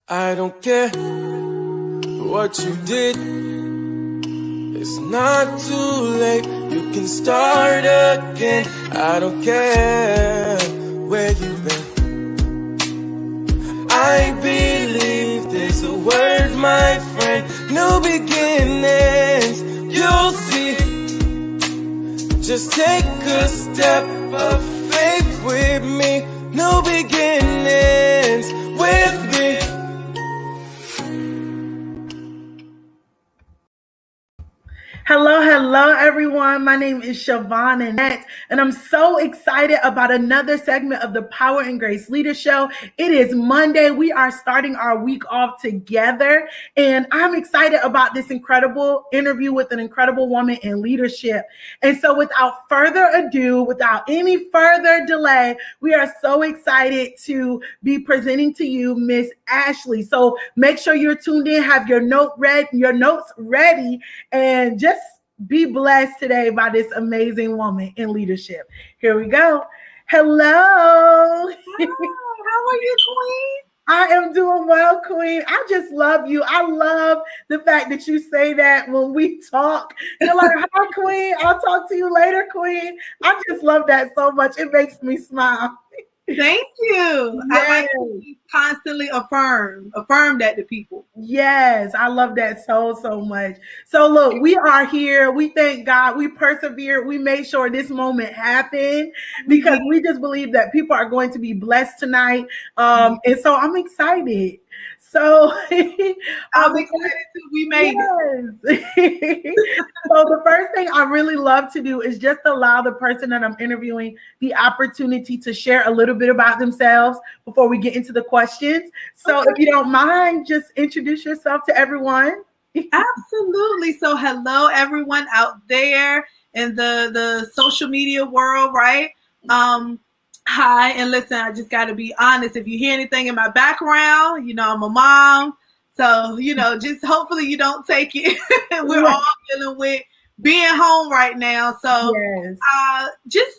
I don't care what you did. It's not too late. You can start again. I don't care where you've been. I believe there's a word, my friend. New beginnings, you'll see. Just take a step of faith with me. New beginnings with me. Hello, everyone. My name is Siobhan Annette, and I'm so excited about another segment of the Power and Grace Leader Show. It is Monday. We are starting our week off together, and I'm excited about this incredible interview with an incredible woman in leadership. And so without further ado, without any further delay, we are so excited to be presenting to you Miss Ashely. So make sure you're tuned in, have your notes ready, and just be blessed today by this amazing woman in leadership. Here we go. Hello. How are you, Queen? I am doing well, Queen. I just love you. I love the fact that you say that when we talk. You're like, hi, Queen. I'll talk to you later, Queen. I just love that so much. It makes me smile. Thank you. Yes. I like to constantly affirm that to people. Yes, I love that so much. So look, we are here. We thank God. We persevered. We made sure this moment happened because we just believe that people are going to be blessed tonight. And so I'm excited. So I'm excited too. We made it. So the first thing I really love to do is just allow the person that I'm interviewing the opportunity to share a little bit about themselves before we get into the questions. So if you don't mind, just introduce yourself to everyone. Absolutely. So hello, everyone out there in the social media world, right? Hi, and listen, I just got to be honest. If you hear anything in my background, I'm a mom. So, just hopefully you don't take it. We're all dealing with being home right now. So, just,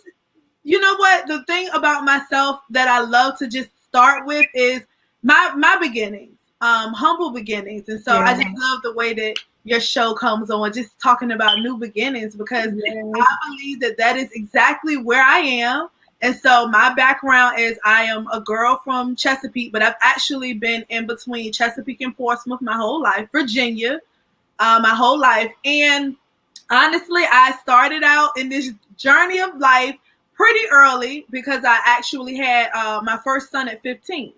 you know what? The thing about myself that I love to just start with is my beginnings, humble beginnings. And so I just love the way that your show comes on, just talking about new beginnings, because I believe that is exactly where I am. And so my background is I am a girl from Chesapeake, but I've actually been in between Chesapeake and Portsmouth my whole life, Virginia, my whole life. And honestly, I started out in this journey of life pretty early because I actually had my first son at 15.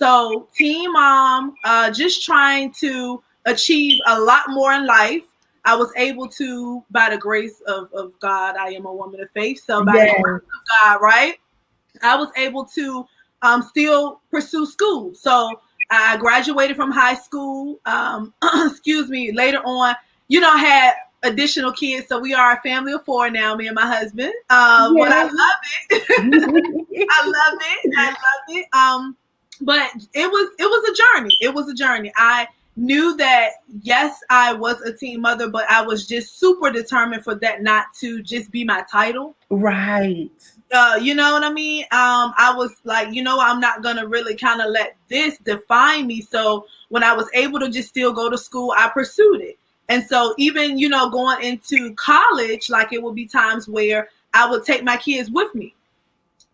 So teen mom, just trying to achieve a lot more in life. I was able to, by the grace of God, I am a woman of faith. So by the grace of God, right, I was able to still pursue school. So I graduated from high school. Later on, I had additional kids. So we are a family of 4 now, me and my husband. But I love it. I love it. But it was a journey. It was a journey. I knew that, yes, I was a teen mother, but I was just super determined for that not to just be my title. Right. You know what I mean? I was like, I'm not going to really kind of let this define me. So when I was able to just still go to school, I pursued it. And so even, going into college, like it would be times where I would take my kids with me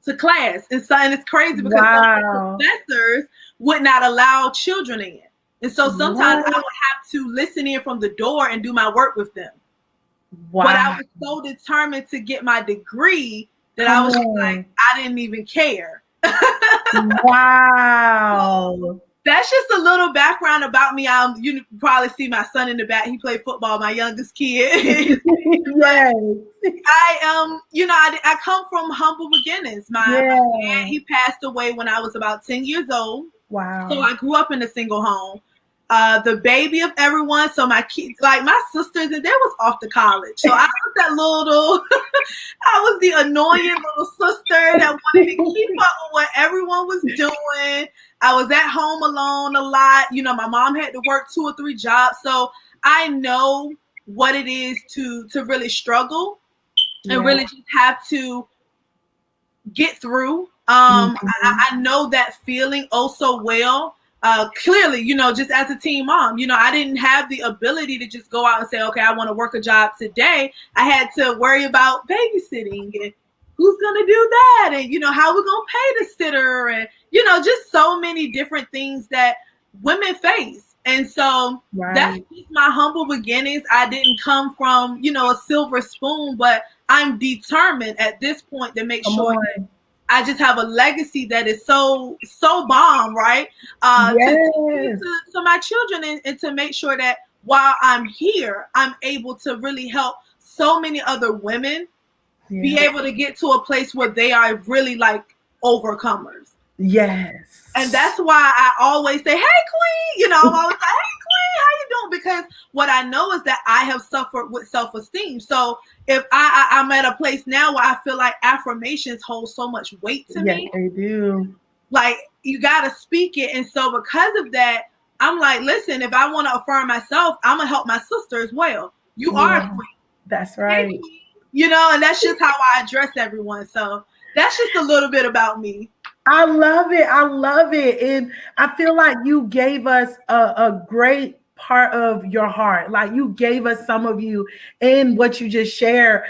to class. And it's crazy because some professors would not allow children in. And so sometimes I would have to listen in from the door and do my work with them. Wow. But I was so determined to get my degree that I was like, I didn't even care. Wow. So that's just a little background about me. You probably see my son in the back. He played football, my youngest kid. Yes. I come from humble beginnings. My dad, he passed away when I was about 10 years old. Wow. So I grew up in a single home. The baby of everyone. So my kids, like my sisters, and they was off to college. So I was that little, I was the annoying little sister that wanted to keep up with what everyone was doing. I was at home alone a lot. My mom had to work 2 or 3 jobs. So I know what it is to really struggle and really just have to get through. I know that feeling oh so well clearly, just as a teen mom, I didn't have the ability to just go out and say, okay, I want to work a job today. I had to worry about babysitting and who's going to do that, and how we're going to pay the sitter, and just so many different things that women face. And so that's just my humble beginnings. I didn't come from a silver spoon, but I'm determined at this point to make sure that I just have a legacy that is so bomb, right? To my children, and to make sure that while I'm here, I'm able to really help so many other women be able to get to a place where they are really like overcomers. Yes. And that's why I always say, hey, queen, I'm always like, hey, queen, how you doing? Because what I know is that I have suffered with self-esteem. So if I'm at a place now where I feel like affirmations hold so much weight to me. They do. Like, you got to speak it. And so because of that, I'm like, listen, if I want to affirm myself, I'm going to help my sister as well. You are a queen. That's right. And that's just how I address everyone. So that's just a little bit about me. I love it. I love it. And I feel like you gave us a great part of your heart. Like, you gave us some of you in what you just shared,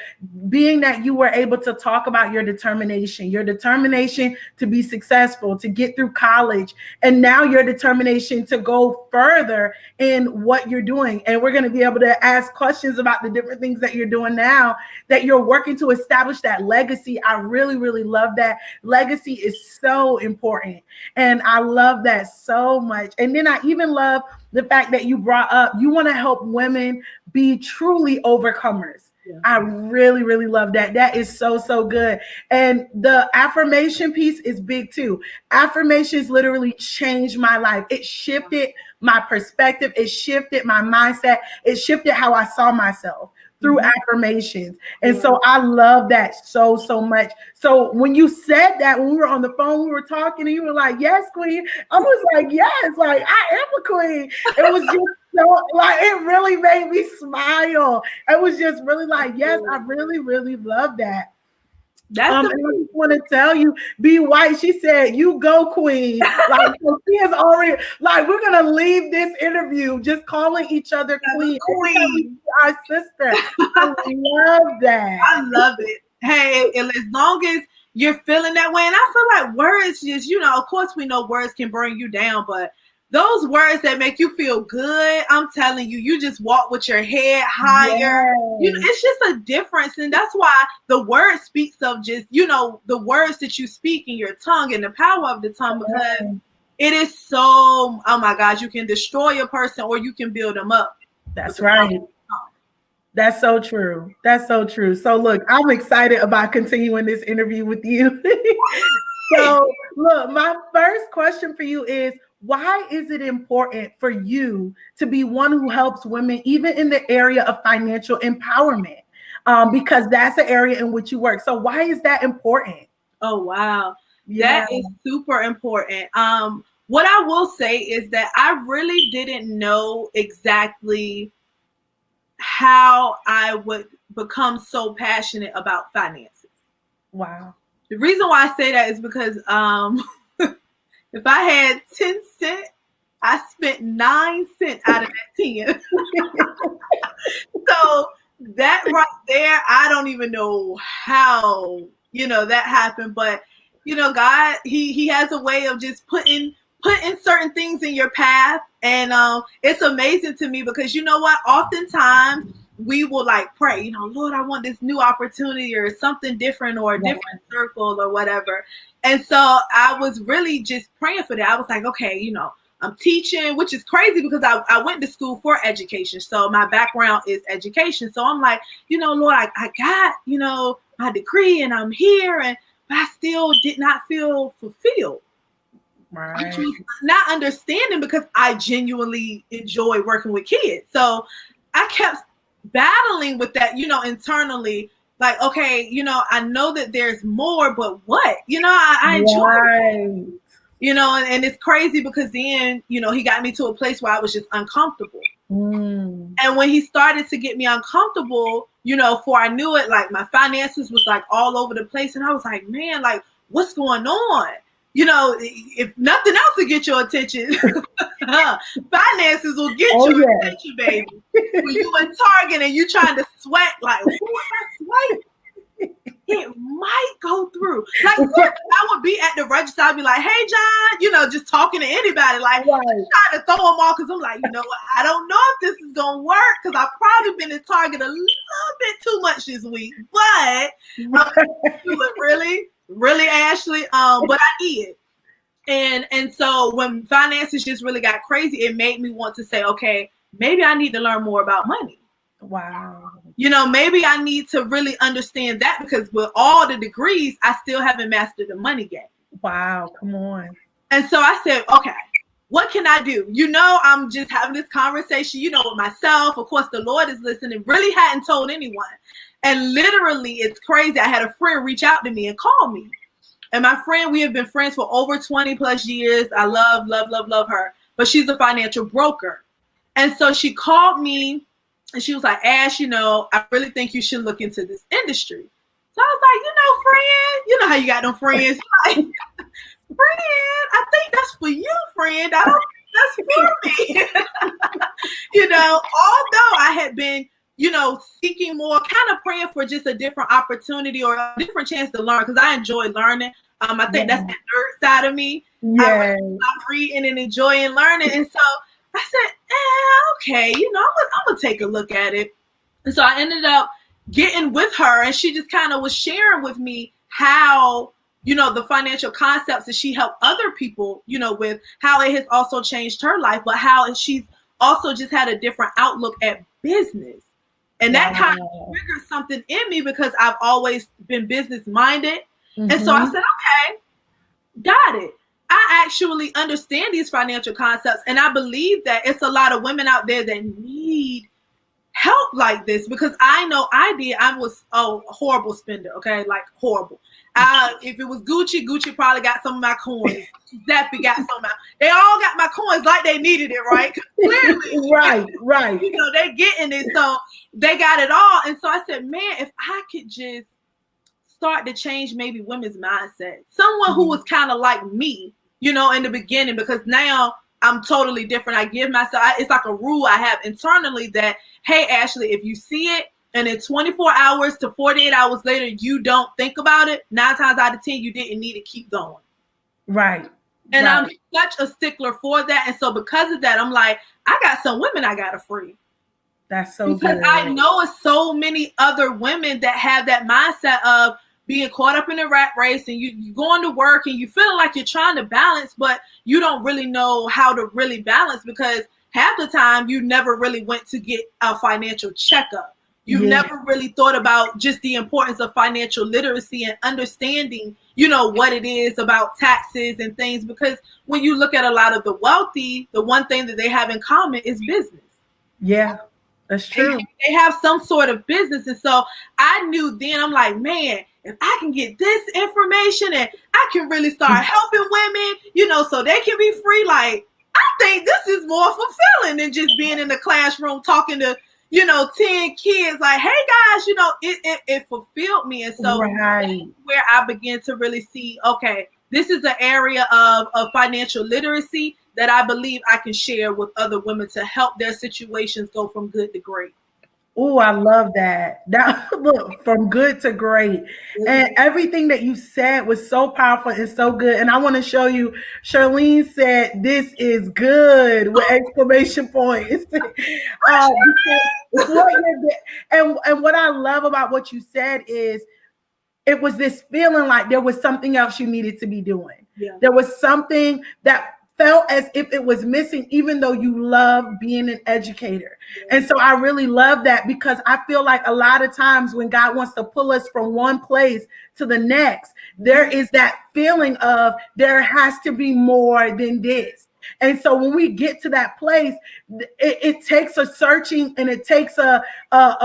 being that you were able to talk about your determination to be successful, to get through college, and now your determination to go further in what you're doing. And we're going to be able to ask questions about the different things that you're doing now, that you're working to establish that legacy. I really, really love that. Legacy is so important. And I love that so much. And then I even love the fact that you brought up, you want to help women be truly overcomers. Yeah. I really, really love that. That is so, so good. And the affirmation piece is big too. Affirmations literally changed my life. It shifted my perspective. It shifted my mindset. It shifted how I saw myself through affirmations. And so I love that so, so much. So when you said that, when we were on the phone, we were talking and you were like, yes, queen. I was like, yes, like I am a queen. It was just so, like, it really made me smile. It was just really like, yes, I really, really love that. I just want to tell you, Be White, she said, you go, queen. Like, so she is already, like, we're going to leave this interview just calling each other queen. Our sister. I love that. I love it. Hey, and as long as you're feeling that way, and I feel like words just, of course we know words can bring you down, but those words that make you feel good, I'm telling you, you just walk with your head higher. Yes. It's just a difference. And that's why the word speaks of just, the words that you speak in your tongue and the power of the tongue, because it is so, oh my God, you can destroy a person or you can build them up. That's right. That's so true. That's so true. So look, I'm excited about continuing this interview with you. So look, my first question for you is, why is it important for you to be one who helps women, even in the area of financial empowerment? Because that's the area in which you work. So why is that important? Oh, wow. Yeah. That is super important. What I will say is that I really didn't know exactly how I would become so passionate about finances. Wow. The reason why I say that is because if I had 10 cents, I spent 9 cents out of that 10. So that right there, I don't even know how, that happened. But, God, he has a way of just putting certain things in your path. And it's amazing to me because you know what? Oftentimes we will like pray, Lord, I want this new opportunity or something different or a different circle or whatever. And so I was really just praying for that. I was like, okay, I'm teaching, which is crazy because I went to school for education. So my background is education. So I'm like, Lord, I got, my degree and I'm here, but I still did not feel fulfilled. Right. Not understanding because I genuinely enjoy working with kids. So I kept battling with that, internally. Like, okay, I know that there's more, but what? I enjoy it. And it's crazy because then, he got me to a place where I was just uncomfortable. And when he started to get me uncomfortable, before I knew it, like my finances was like all over the place. And I was like, man, like, what's going on? if nothing else will get your attention, finances will get your attention, baby. When you in Target and you trying to sweat, like, who am I sweating? It might go through. Like, I would be at the register, I'd be like, hey, John, just talking to anybody, like, trying to throw them off, because I'm like, you know what, I don't know if this is going to work, because I've probably been in Target a little bit too much this week, but really, Ashley, but I did. And so when finances just really got crazy, it made me want to say, okay, maybe I need to learn more about money. Wow. Maybe I need to really understand that, because with all the degrees, I still haven't mastered the money game. Wow, come on. And so I said, okay, what can I do? I'm just having this conversation, with myself. Of course, the Lord is listening. Really hadn't told anyone. And literally, it's crazy. I had a friend reach out to me and call me. And my friend, we have been friends for over 20 plus years. I love her. But she's a financial broker. And so she called me and she was like, Ash, I really think you should look into this industry. So I was like, friend, how you got them friends? Like, friend, I think that's for you, friend. I don't think that's for me. Although I had been, seeking more, kind of praying for just a different opportunity or a different chance to learn, because I enjoy learning. I think that's the nerd side of me. I really love reading and enjoying learning. And so I said, okay, I'm going to take a look at it. And so I ended up getting with her, and she just kind of was sharing with me how, the financial concepts that she helped other people, with, how it has also changed her life, but how she's also just had a different outlook at business. And that kind of triggered something in me, because I've always been business minded. Mm-hmm. And so I said, okay, got it. I actually understand these financial concepts. And I believe that it's a lot of women out there that need help like this, because I know I did. I was a horrible spender. Okay. Like horrible. If it was Gucci probably got some of my coins. Zappy got some of my, they all got my coins like they needed it, right? Clearly, right. They getting it, so they got it all. And so I said, man, if I could just start to change maybe women's mindset, someone who was kind of like me, in the beginning, because now I'm totally different. I give myself, it's like a rule I have internally that, hey, Ashley, if you see it, and in 24 hours to 48 hours later, you don't think about it, 9 times out of 10, you didn't need to keep going. Right. And I'm such a stickler for that. And so because of that, I'm like, I got some women I got to free. That's so because good. I know it's so many other women that have that mindset of being caught up in the rat race, and you going to work and you feeling like you're trying to balance, but you don't really know how to really balance, because half the time you never really went to get a financial checkup. You've never really thought about just the importance of financial literacy and understanding, what it is about taxes and things. Because when you look at a lot of the wealthy, the one thing that they have in common is business. Yeah, that's true. They have some sort of business. And so I knew then, I'm like, man, if I can get this information and I can really start helping women, so they can be free. Like, I think this is more fulfilling than just being in the classroom talking to 10 kids, like, hey guys, it fulfilled me. And so where I began to really see, okay, this is an area of financial literacy that I believe I can share with other women to help their situations go from good to great. Oh, I love that. Look, from good to great. And everything that you said was so powerful and so good. And I want to show you, Charlene said, this is good with exclamation points. And what I love about what you said is it was this feeling like there was something else you needed to be doing. Yeah. There was something that felt as if it was missing, even though you love being an educator. And so I really love that, because I feel like a lot of times when God wants to pull us from one place to the next, there is that feeling of there has to be more than this. And so when we get to that place, it takes a searching, and it takes a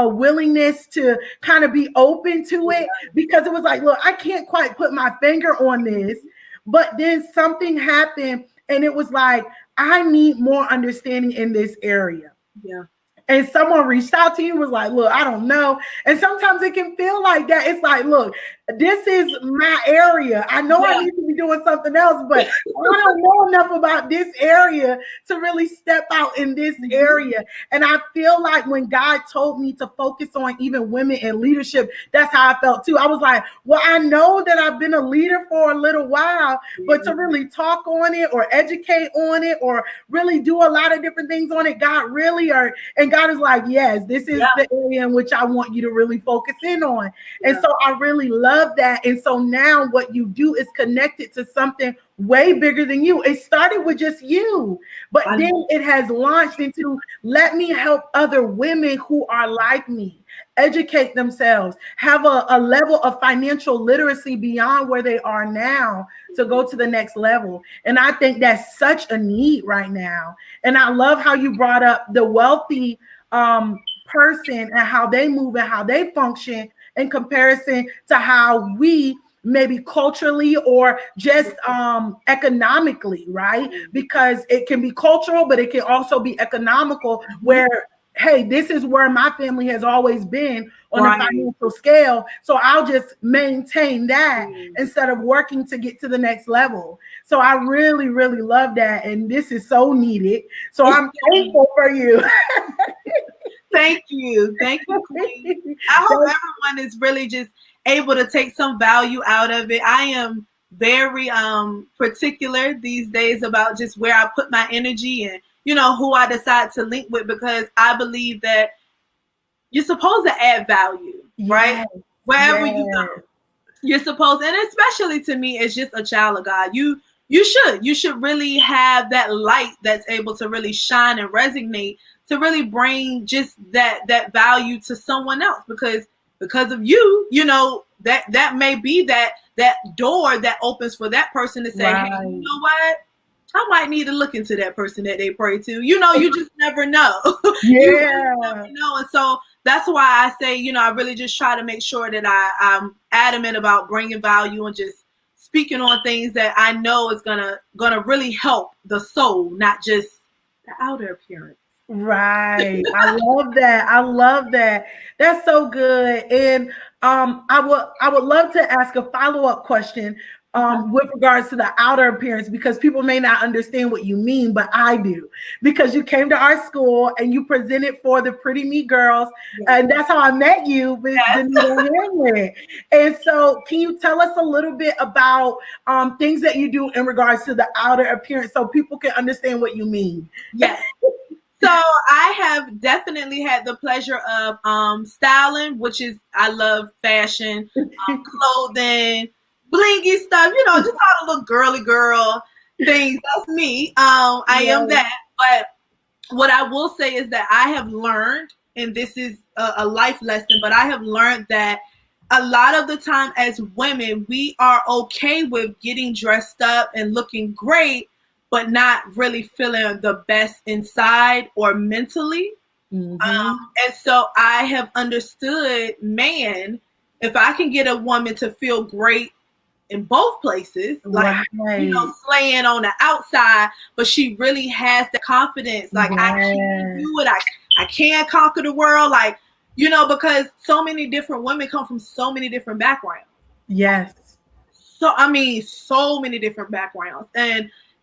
willingness to kind of be open to it, because it was like, look, I can't quite put my finger on this, but then something happened. And it was like, I need more understanding in this area. Yeah. And someone reached out to you, was like, look, I don't know. And sometimes it can feel like that. It's like, look, this is my area. I know I need to be doing something else, but I don't know enough about this area to really step out in this area. And I feel like when God told me to focus on even women in leadership, that's how I felt too. I was like, well, I know that I've been a leader for a little while, but to really talk on it or educate on it or really do a lot of different things on it, and God is like, yes, this is the area in which I want you to really focus in on. And so I really love that. And so now what you do is connected to something way bigger than you. It started with just you, but then it has launched into, let me help other women who are like me educate themselves, have a level of financial literacy beyond where they are now to go to the next level. And I think that's such a need right now. And I love how you brought up the wealthy person and how they move and how they function in comparison to how we maybe culturally or just economically, right? Because it can be cultural, but it can also be economical where, hey, this is where my family has always been on a financial scale. So I'll just maintain that instead of working to get to the next level. So I really, really love that. And this is so needed. So I'm thankful for you. Thank you. Thank you, Queen. I hope everyone is really just able to take some value out of it. I am very particular these days about just where I put my energy and, you know, who I decide to link with, because I believe that you're supposed to add value, right? Wherever you go, you're supposed, and especially to me, as just a child of God, you should really have that light that's able to really shine and resonate, to really bring just that value to someone else, because of you, you know, that may be that door that opens for that person to say, hey, you know what? I might need to look into that person that they pray to. You know, you just never know. You never know. And so that's why I say, you know, I really just try to make sure that I'm adamant about bringing value and just speaking on things that I know is gonna really help the soul, not just the outer appearance. Right. I love that. I love that. That's so good. And I would love to ask a follow-up question with regards to the outer appearance, because people may not understand what you mean, but I do, because you came to our school and you presented for the Pretty Me Girls, and that's how I met you with Danita Hamlin. And so can you tell us a little bit about things that you do in regards to the outer appearance so people can understand what you mean? Yes. So I have definitely had the pleasure of styling, which is, I love fashion, clothing, blingy stuff, you know, just all the little girly girl things. That's me. I am that. But what I will say is that I have learned, and this is a life lesson, but I have learned that a lot of the time as women, we are okay with getting dressed up and looking great, but not really feeling the best inside or mentally. And so I have understood, man, if I can get a woman to feel great in both places, like, you know, slaying on the outside, but she really has the confidence, like, I can do it, I can conquer the world, like, you know, because so many different women come from so many different backgrounds. So, I mean, so many different backgrounds.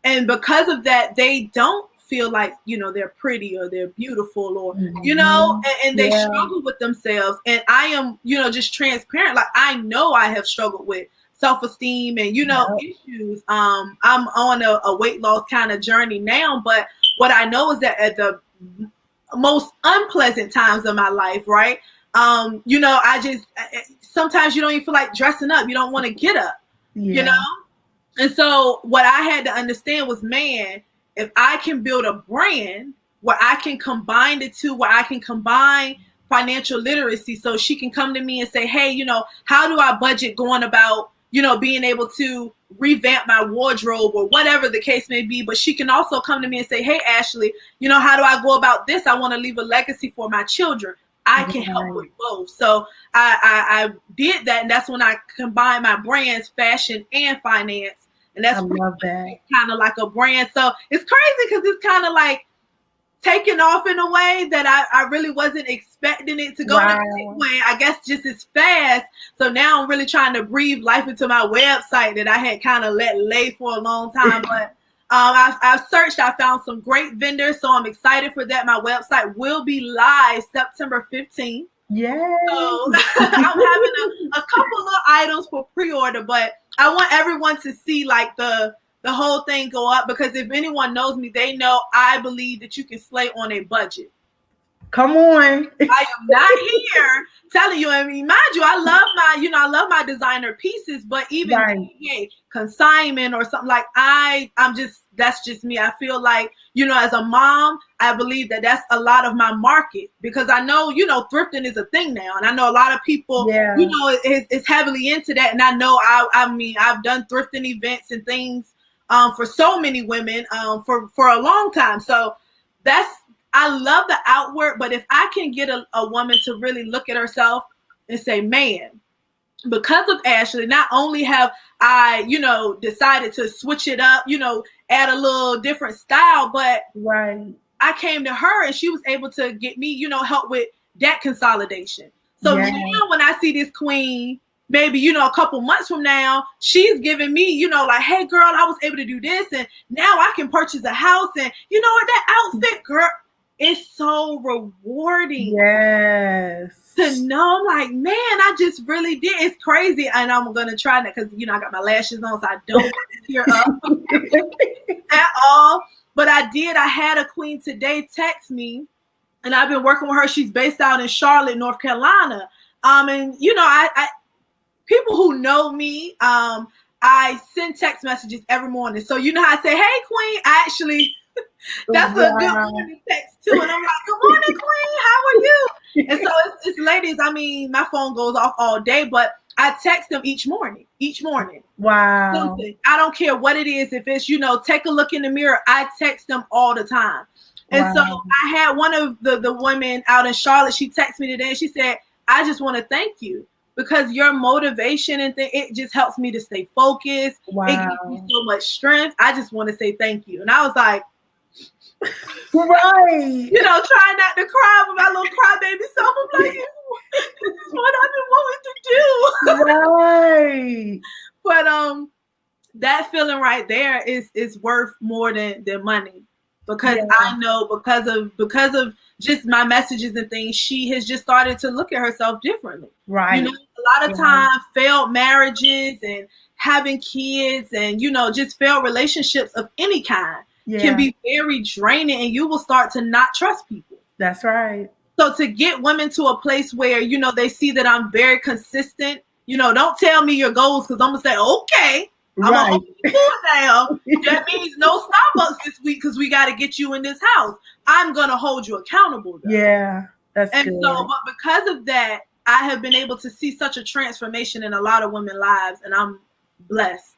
And because of that, they don't feel like, you know, they're pretty or they're beautiful or, you know, and they struggle with themselves. And I am, you know, just transparent. Like, I know I have struggled with self-esteem and, you know, issues. I'm on a weight loss kind of journey now. But what I know is that at the most unpleasant times of my life, right, you know, sometimes you don't even feel like dressing up. You don't want to get up, you know? And so what I had to understand was, man, if I can build a brand where I can combine the two, where I can combine financial literacy, so she can come to me and say, hey, you know, how do I budget going about, you know, being able to revamp my wardrobe or whatever the case may be. But she can also come to me and say, hey, Ashely, you know, how do I go about this? I want to leave a legacy for my children. I can help with both. So I did that. And that's when I combined my brands, fashion and finance. And that's kind of like a brand. So it's crazy because it's kind of like taken off in a way that I really wasn't expecting it to go Wow. the way. I guess just as fast. So now I'm really trying to breathe life into my website that I had kind of let lay for a long time. But I've searched. I found some great vendors, so I'm excited for that. My website will be live September 15th. Yeah. So I'm having a couple of items for pre-order, but I want everyone to see like the whole thing go up, because if anyone knows me, they know I believe that you can slay on a budget. Come on. I am not here telling you. I mean, mind you, I love my designer pieces, but even hey, consignment or something like that's just me. I feel like, as a mom, I believe that that's a lot of my market, because I know, thrifting is a thing now. And I know a lot of people, is heavily into that. And I know, I've done thrifting events and things for so many women for a long time. So I love the outward, but if I can get a woman to really look at herself and say, man, because of Ashely, not only have I, decided to switch it up, add a little different style, but I came to her and she was able to get me, help with that consolidation. So now when I see this queen, maybe, a couple months from now, she's giving me, like, hey, girl, I was able to do this. And now I can purchase a house. And you know what, that outfit, girl, it's so rewarding. Yes. To know, I'm like, man, I just really did. It's crazy. And I'm going to try that because, I got my lashes on, so I don't tear up at all. But I had a queen today text me, and I've been working with her. She's based out in Charlotte, North Carolina. And, I people who know me, I send text messages every morning. So, how I say, hey, queen, actually, that's a good morning text too. And I'm like, good morning, queen, how are you? And so it's ladies, I mean, my phone goes off all day, but I text them each morning. Wow. Something. I don't care what it is. If it's, take a look in the mirror, I text them all the time. And so I had one of the women out in Charlotte, she texted me today and she said, I just want to thank you, because your motivation and it just helps me to stay focused. Wow. It gives me so much strength. I just want to say thank you. And I was like, right. Trying not to cry with my little crybaby self. I'm like, this is what I've been wanting to do. Right. But that feeling right there is worth more than money, because I know because of just my messages and things, she has just started to look at herself differently. Right. A lot of times failed marriages and having kids and, just failed relationships of any kind can be very draining, and you will start to not trust people. That's right. So to get women to a place where, they see that I'm very consistent, don't tell me your goals, because I'm going to say, okay, I'm going to hold you down. That means no Starbucks this week because we got to get you in this house. I'm going to hold you accountable, though. Yeah, that's good. And so, but because of that, I have been able to see such a transformation in a lot of women's lives, and I'm blessed.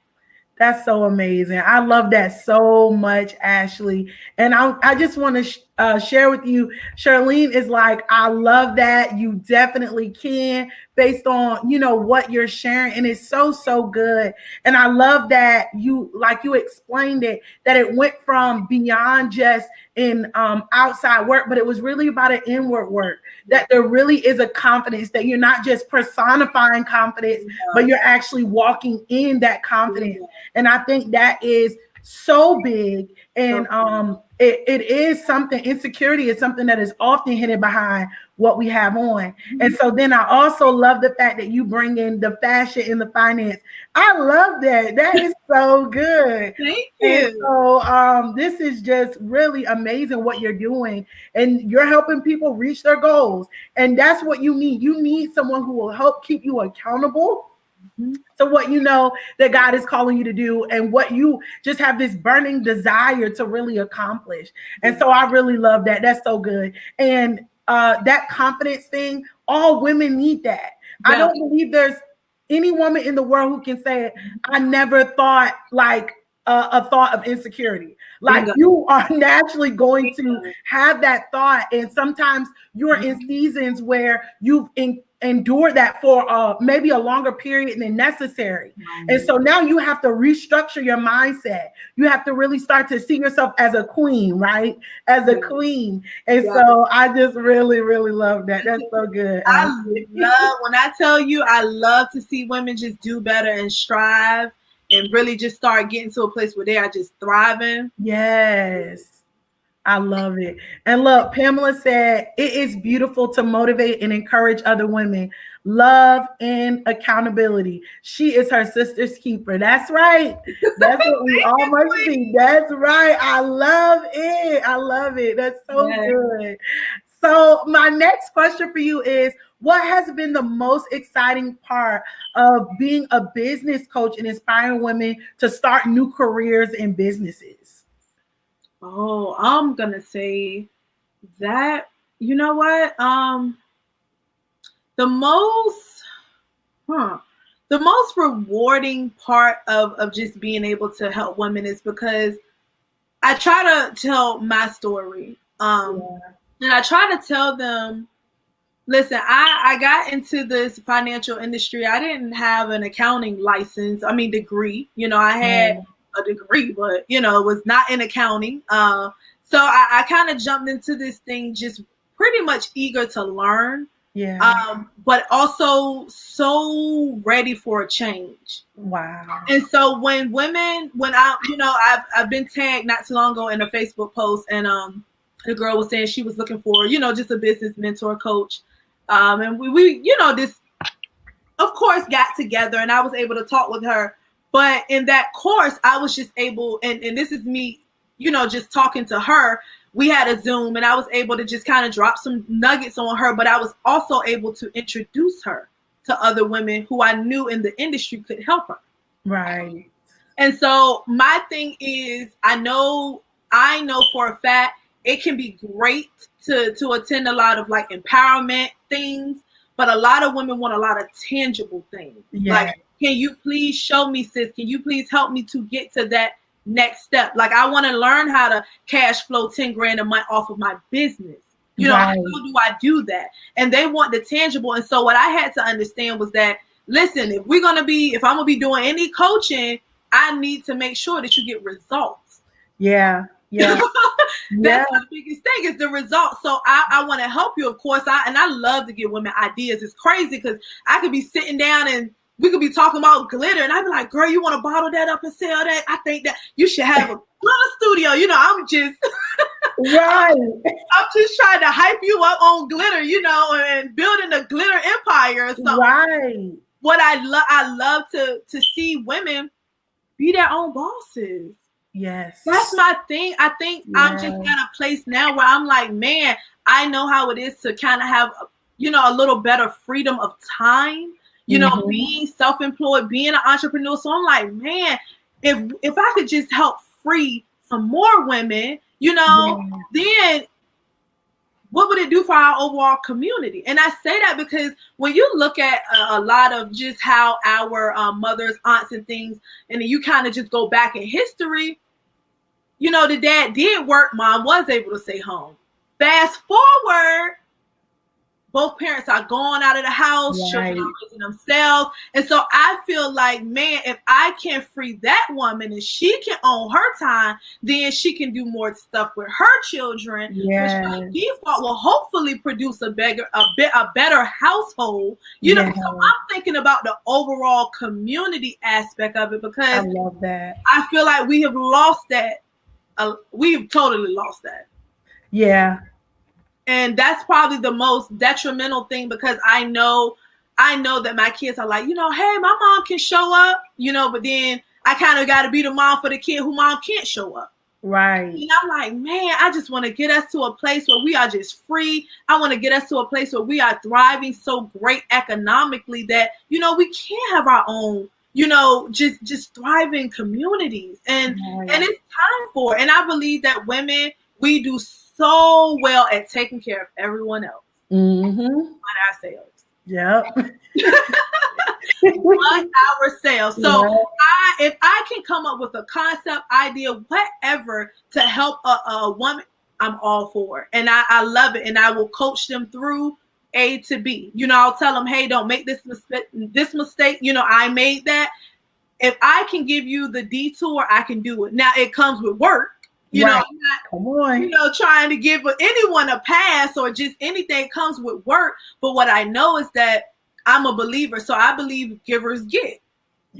That's so amazing. I love that so much, Ashely. And I just want to share with you, Charlene is like, I love that. You definitely can, based on, what you're sharing. And it's so, so good. And I love that you explained it, that it went from beyond just in outside work, but it was really about an inward work, that there really is a confidence, that you're not just personifying confidence, but you're actually walking in that confidence. And I think that is so big. And it is something, insecurity is something that is often hidden behind what we have on. And so then I also love the fact that you bring in the fashion and the finance. I love that. That is so good. Thank you. And so this is just really amazing what you're doing, and you're helping people reach their goals. And that's what you need. You need someone who will help keep you accountable to what that God is calling you to do, and what you just have this burning desire to really accomplish. And so I really love that. That's so good. And that confidence thing, all women need that. I don't believe there's any woman in the world who can say, I never thought like a thought of insecurity. Like you are naturally going to have that thought. And sometimes you're in seasons where you've endured that for maybe a longer period than necessary. And so now you have to restructure your mindset. You have to really start to see yourself as a queen, right? As a queen. And so I just really, really love that. That's so good. I love, when I tell you, I love to see women just do better and strive and really just start getting to a place where they are just thriving. Yes. I love it. And look, Pamela said, it is beautiful to motivate and encourage other women. Love and accountability. She is her sister's keeper. That's right. That's what we all must be. That's right. I love it. I love it. That's so good. So my next question for you is, what has been the most exciting part of being a business coach and inspiring women to start new careers in businesses? Oh, I'm gonna say that, you know what? The most rewarding part of just being able to help women is because I try to tell my story. And I try to tell them, listen, I got into this financial industry. I didn't have an accounting license, degree. I had a degree, but, it was not in accounting. So I kind of jumped into this thing just pretty much eager to learn. But also so ready for a change. Wow. And so when I've been tagged not too long ago in a Facebook post, and the girl was saying she was looking for, just a business mentor coach. And we this of course got together, and I was able to talk with her. But in that course, I was just able, and this is me, just talking to her. We had a Zoom, and I was able to just kind of drop some nuggets on her, but I was also able to introduce her to other women who I knew in the industry could help her. Right. And so my thing is, I know for a fact it can be great to attend a lot of like empowerment things, but a lot of women want a lot of tangible things. Like, can you please show me, sis? Can you please help me to get to that next step? Like, I want to learn how to cash flow 10 grand a month off of my business. How do I do that? And they want the tangible. And so what I had to understand was that, listen, if I'm going to be doing any coaching, I need to make sure that you get results. Yeah. That's the biggest thing, is the results. So I want to help you, of course. I love to give women ideas. It's crazy because I could be sitting down and we could be talking about glitter, and I'd be like, girl, you want to bottle that up and sell that? I think that you should have a glitter studio. I'm just right. I'm just trying to hype you up on glitter, and building a glitter empire or something. Right. What I love to see women be their own bosses. Yes. That's my thing. I think I'm just at a place now where I'm like, man, I know how it is to kind of have, a little better freedom of time, being self-employed, being an entrepreneur. So I'm like, man, if I could just help free some more women, then what would it do for our overall community? And I say that because when you look at a lot of just how our mothers, aunts, and things, and then you kind of just go back in history, the dad did work, mom was able to stay home. Fast forward, both parents are gone out of the house, children are raising themselves. And so I feel like, man, if I can free that woman and she can own her time, then she can do more stuff with her children, which by default will hopefully produce a better household. So I'm thinking about the overall community aspect of it, because I love that. I feel like we have lost that. We've totally lost that. Yeah. And that's probably the most detrimental thing, because I know that my kids are like, hey, my mom can show up, but then I kind of got to be the mom for the kid who mom can't show up. Right. And I'm like, man, I just want to get us to a place where we are just free. I want to get us to a place where we are thriving so great economically that, we can have our own, just thriving communiars. And it's time for it. And I believe that women, we do so well at taking care of everyone else, but ourselves. Yep. But ourselves. So if I can come up with a concept, idea, whatever, to help a woman, I'm all for it. And I love it. And I will coach them through A to B. I'll tell them, hey, don't make this mistake. I made that. If I can give you the detour, I can do it. Now it comes with work. Right. I'm not, come on. Trying to give anyone a pass or just anything. Comes with work. But what I know is that I'm a believer. So I believe givers get.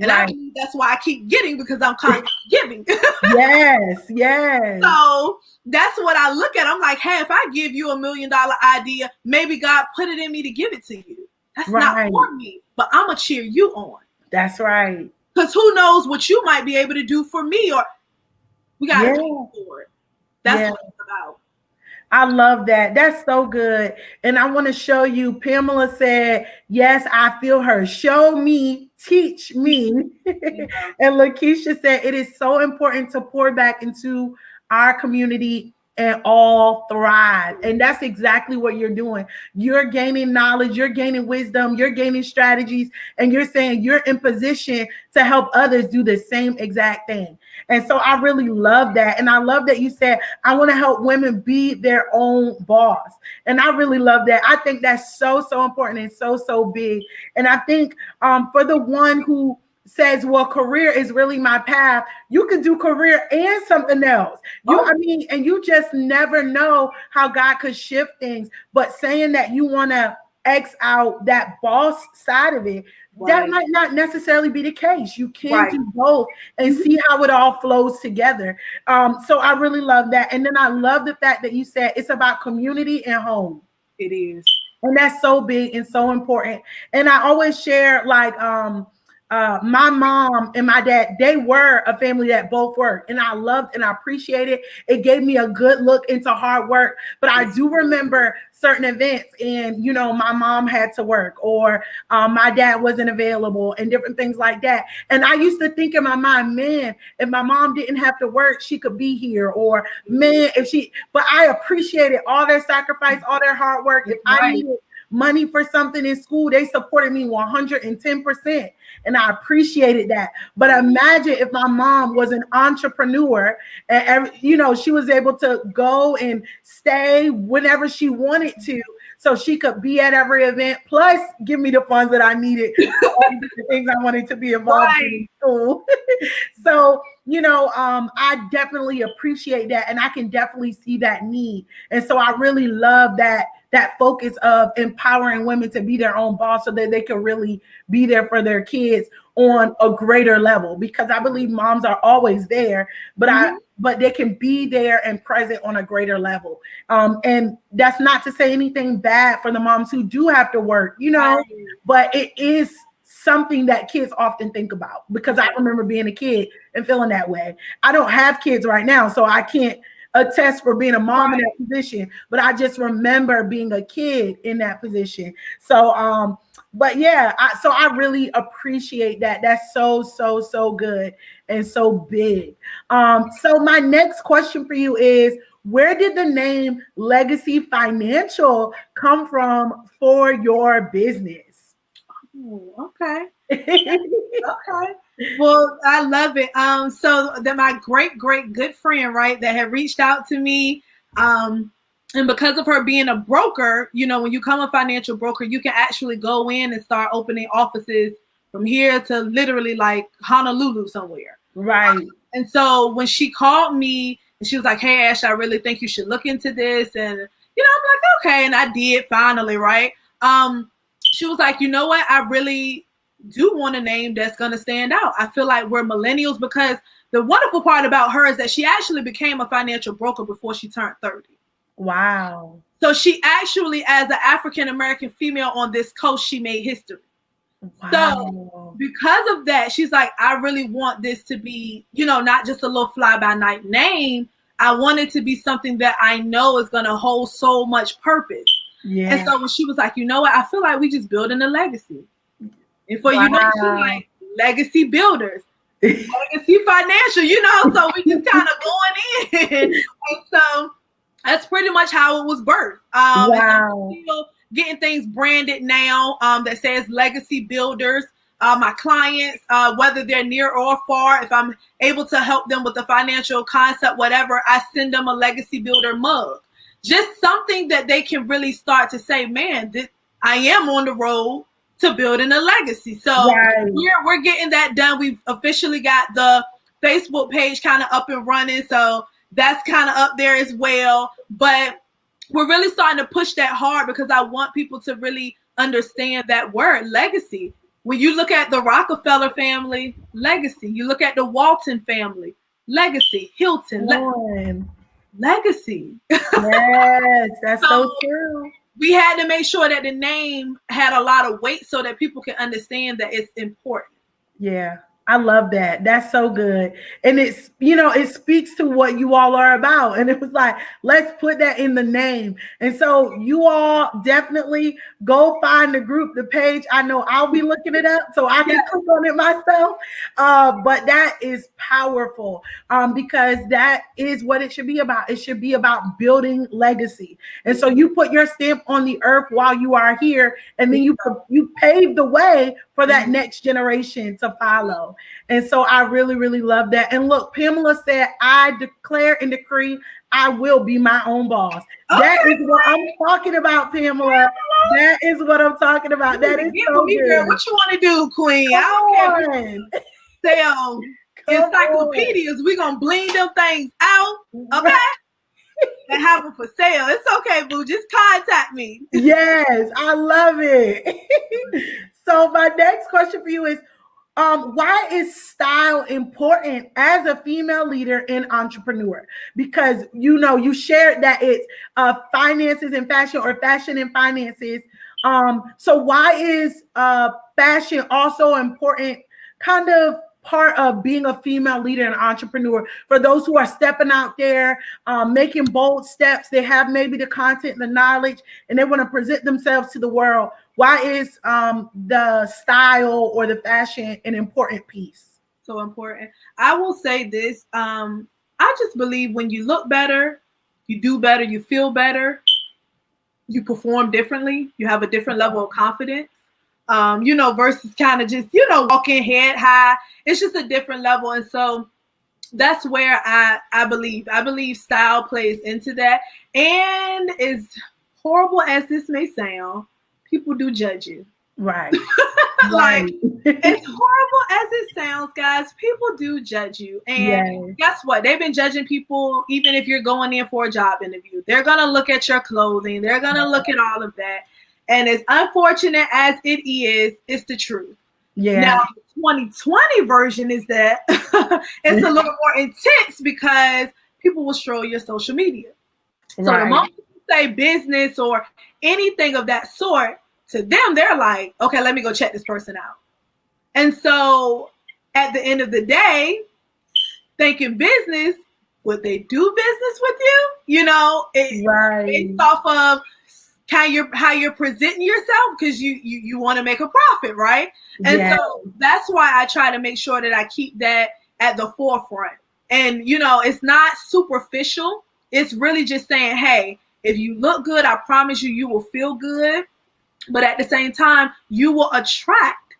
And I believe that's why I keep getting, because I'm constantly giving. Yes. So that's what I look at. I'm like, hey, if I give you $1 million idea, maybe God put it in me to give it to you. That's not for me, but I'm going to cheer you on. That's right. Because who knows what you might be able to do for me, or we got to pay for it. That's what it's about. I love that. That's so good. And I want to show you, Pamela said, yes, I feel her. Show me, teach me. And Lakeisha said, it is so important to pour back into our community and all thrive. And that's exactly what you're doing. You're gaining knowledge, you're gaining wisdom, you're gaining strategies, and you're saying you're in position to help others do the same exact thing. And so I really love that. And I love that you said, I want to help women be their own boss. And I really love that. I think that's so, so important and so, so big. And I think for the one who says, well, career is really my path, you can do career and something else. And you just never know how God could shift things. But saying that you want to X out that boss side of it, that might not necessarily be the case. You can do both and see how it all flows together. So I really love that. And then I love the fact that you said it's about community and home. It is. And that's so big and so important. And I always share, like, my mom and my dad, they were a family that both worked, and I loved and I appreciated it. It gave me a good look into hard work. But I do remember certain events, and my mom had to work, or my dad wasn't available, and different things like that. And I used to think in my mind, man, if my mom didn't have to work, she could be here, or man, but I appreciated all their sacrifice, all their hard work. If I needed money for something in school, they supported me 110%. And I appreciated that. But imagine if my mom was an entrepreneur and, she was able to go and stay whenever she wanted to, so she could be at every event, plus give me the funds that I needed for all the different things I wanted to be involved in school. So, I definitely appreciate that. And I can definitely see that need. And so I really love that focus of empowering women to be their own boss, so that they can really be there for their kids on a greater level, because I believe moms are always there, but they can be there and present on a greater level. And that's not to say anything bad for the moms who do have to work, but it is something that kids often think about, because I remember being a kid and feeling that way. I don't have kids right now, so I can't attest for being a mom in that position, but I just remember being a kid in that position. So, but yeah, so I really appreciate that. That's so, so, so good and so big. So my next question for you is, where did the name Legacy Financial come from for your business? Oh, okay. Okay. Well, I love it. So that my great good friend, right, that had reached out to me, and because of her being a broker, when you become a financial broker, you can actually go in and start opening offices from here to literally like Honolulu somewhere. Right. And so when she called me and she was like, hey, Ash, I really think you should look into this. And, I'm like, okay. And I did finally, right? She was like, you know what? I really do want a name that's going to stand out. I feel like we're millennials, because the wonderful part about her is that she actually became a financial broker before she turned 30. Wow. So she actually, as an African-American female on this coast, she made history. Wow. So because of that, she's like, I really want this to be, not just a little fly-by-night name. I want it to be something that I know is going to hold so much purpose. Yeah. And so when she was like, you know what, I feel like we just building a legacy. And for she's like, legacy builders, legacy financial, so we just kind of going in. And so that's pretty much how it was birthed. Wow. And so getting things branded now that says legacy builders. My clients, whether they're near or far, if I'm able to help them with the financial concept, whatever, I send them a legacy builder mug. Just something that they can really start to say, man, I am on the road to building a legacy. So Right. we're getting that done. We've officially got the Facebook page kind of up and running. So that's kind of up there as well. But we're really starting to push that hard because I want people to really understand that word, legacy. When you look at the Rockefeller family, legacy. You look at the Walton family, legacy. Hilton, legacy. Yes, that's so true. We had to make sure that the name had a lot of weight so that people can understand that it's important. Yeah, I love that. That's so good. And it's, it speaks to what you all are about. And it was like, let's put that in the name. And so you all definitely go find the group, the page. I know I'll be looking it up so I can click on it myself. But that is powerful because that is what it should be about. It should be about building legacy. And so you put your stamp on the earth while you are here, and then you pave the way for that next generation to follow. And so I really, really love that. And look, Pamela said, I declare and decree I will be my own boss. Okay. That is what I'm talking about, Pamela. That is what I'm talking about. That is so good. Girl, what you want to do, Queen? Come I don't care. Encyclopedias, we're going to bling them things out, okay? And have them for sale. It's okay, boo. Just contact me. Yes, I love it. So my next question for you is, why is style important as a female leader and entrepreneur? Because you shared that it's finances and fashion, or fashion and finances. So why is fashion also important kind of part of being a female leader and entrepreneur for those who are stepping out there, making bold steps? They have maybe the content and the knowledge, and they want to present themselves to the world. Why is the style or the fashion an important piece? So important. I will say this. I just believe when you look better, you do better, you feel better, you perform differently, you have a different level of confidence. Versus kind of just, walking head high. It's just a different level. And so that's where I believe style plays into that. And as horrible as this may sound, people do judge you. Right. Like, as horrible as it sounds, guys, people do judge you. And guess what? They've been judging people even if you're going in for a job interview. They're going to look at your clothing. They're going to look at all of that. And as unfortunate as it is, it's the truth. Yeah. Now, the 2020 version is that it's a little more intense because people will stroll your social media. So the moment you say business or anything of that sort, to them, they're like, okay, let me go check this person out. And so at the end of the day, thinking business, would they do business with you? Based off of how you're presenting yourself, because you want to make a profit, right? And so that's why I try to make sure that I keep that at the forefront. And it's not superficial. It's really just saying, hey, if you look good, I promise you will feel good. But at the same time, you will attract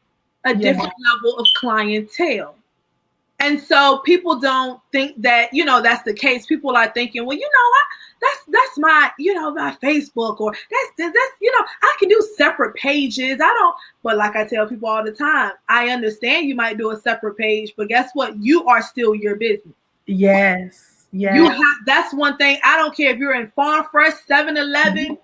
a different level of clientele. And so people don't think that, that's the case. People are thinking, well, that's my, my Facebook, or that's, I can do separate pages. But like I tell people all the time, I understand you might do a separate page, but guess what? You are still your business. Yes. Yeah. That's one thing. I don't care if you're in Farm Fresh, 7-Eleven,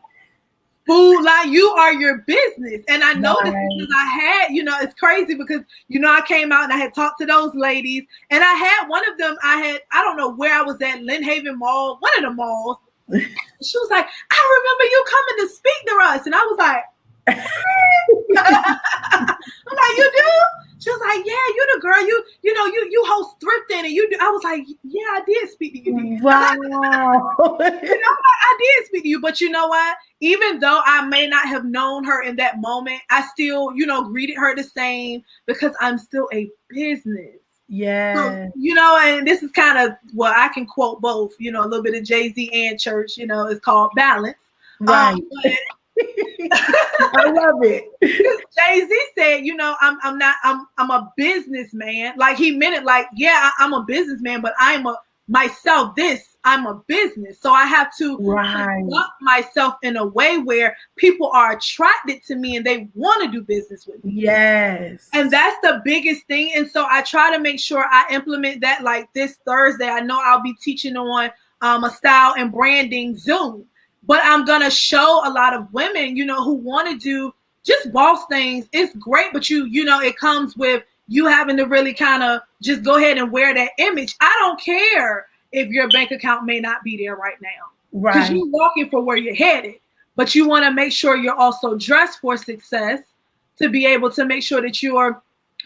Food Line, you are your business. And I know this because I had, it's crazy because, I came out and I had talked to those ladies, and I had one of them, I don't know where I was at, Lynn Haven Mall, one of the malls. She was like, I remember you coming to speak to us. And I was like, I'm like, you do? She was like, yeah, you the girl, you host thrifting, and you do. I was like, yeah, I did speak to you. Wow. I did speak to you, but you know what? Even though I may not have known her in that moment, I still, greeted her the same because I'm still a business. Yeah. So, and this is kind of, I can quote both, a little bit of Jay-Z and church, it's called balance. Right. I love it. Jay-Z said, I'm a businessman. Like, he meant it like, yeah, I'm a businessman, but I'm a myself this. I'm a business. So I have to Right. conduct myself in a way where people are attracted to me and they want to do business with me. Yes. And that's the biggest thing. And so I try to make sure I implement that. Like this Thursday, I know I'll be teaching on a style and branding Zoom. But I'm going to show a lot of women, who want to do just boss things. It's great, but it comes with you having to really kind of just go ahead and wear that image. I don't care if your bank account may not be there right now. Because you're walking for where you're headed. But you want to make sure you're also dressed for success to be able to make sure that you are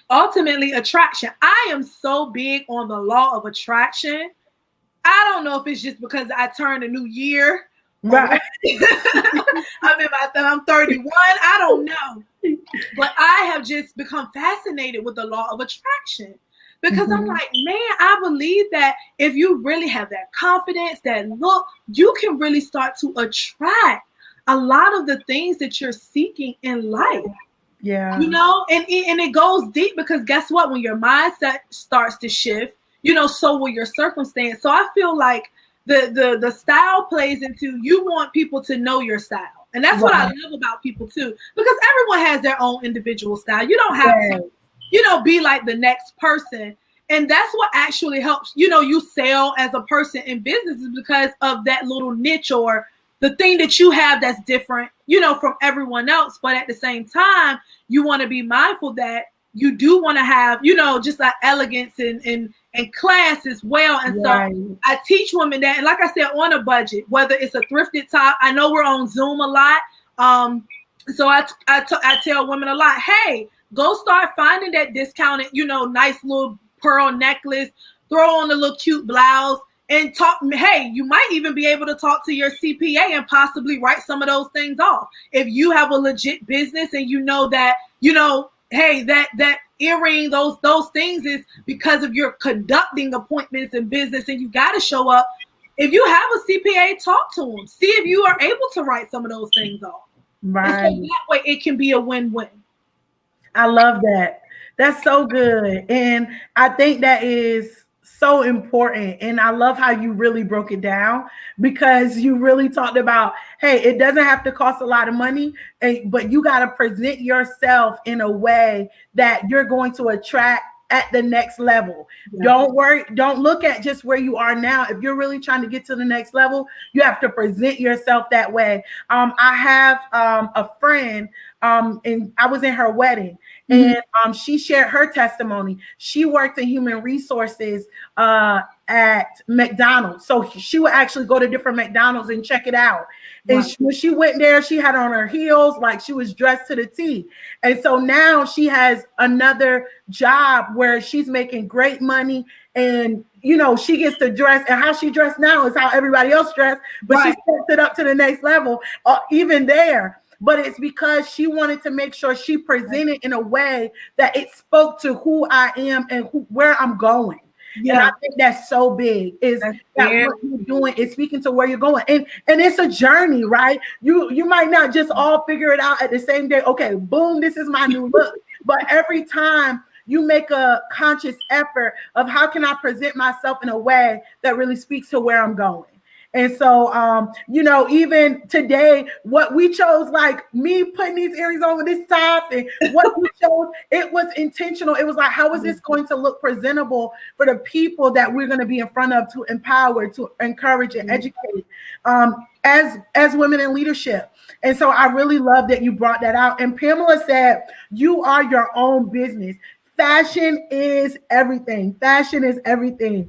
ultimately attraction. I am so big on the law of attraction. I don't know if it's just because I turned a new year. Right. I'm 31. I don't know. But I have just become fascinated with the law of attraction because I'm like, man, I believe that if you really have that confidence, that look, you can really start to attract a lot of the things that you're seeking in life. Yeah. And it goes deep because guess what? When your mindset starts to shift, so will your circumstance. So I feel like the style plays into, you want people to know your style. And that's what I love about people too, because everyone has their own individual style. You don't have to, be like the next person. And that's what actually helps, you sell as a person in business is because of that little niche or the thing that you have that's different, from everyone else. But at the same time, you want to be mindful that you do want to have, just like elegance and class as well. And so I teach women that, and like I said, on a budget, whether it's a thrifted top, I know we're on Zoom a lot. So I tell women a lot, hey, go start finding that discounted, nice little pearl necklace, throw on a little cute blouse and talk. Hey, you might even be able to talk to your CPA and possibly write some of those things off. If you have a legit business and that, hey, that earring, those things is because of your conducting appointments in business and you got to show up. If you have a CPA, talk to them. See if you are able to write some of those things off. Right. And so that way it can be a win-win. I love that. That's so good. And I think that is so important. And I love how you really broke it down because you really talked about, hey, it doesn't have to cost a lot of money, but you got to present yourself in a way that you're going to attract at the next level. Don't worry. Don't look at just where you are now. If you're really trying to get to the next level, you have to present yourself that way. I have a friend, and I was in her wedding, and she shared her testimony. She worked in human resources at McDonald's. So she would actually go to different McDonald's and check it out. And when she went there, she had on her heels, like she was dressed to the T. And so now she has another job where she's making great money and, she gets to dress, and how she dressed now is how everybody else dressed, but she steps it up to the next level, even there. But it's because she wanted to make sure she presented in a way that it spoke to who I am and where I'm going. Yeah. And I think that's so big is that what you're doing is speaking to where you're going. And it's a journey, right? You might not just all figure it out at the same day. Okay, boom, this is my new look. But every time you make a conscious effort of how can I present myself in a way that really speaks to where I'm going. And so, even today, what we chose, like me putting these earrings on with this top and what we chose, it was intentional. It was like, how is this going to look presentable for the people that we're going to be in front of to empower, to encourage and educate as women in leadership. And so I really love that you brought that out. And Pamela said, you are your own business. Fashion is everything. Fashion is everything.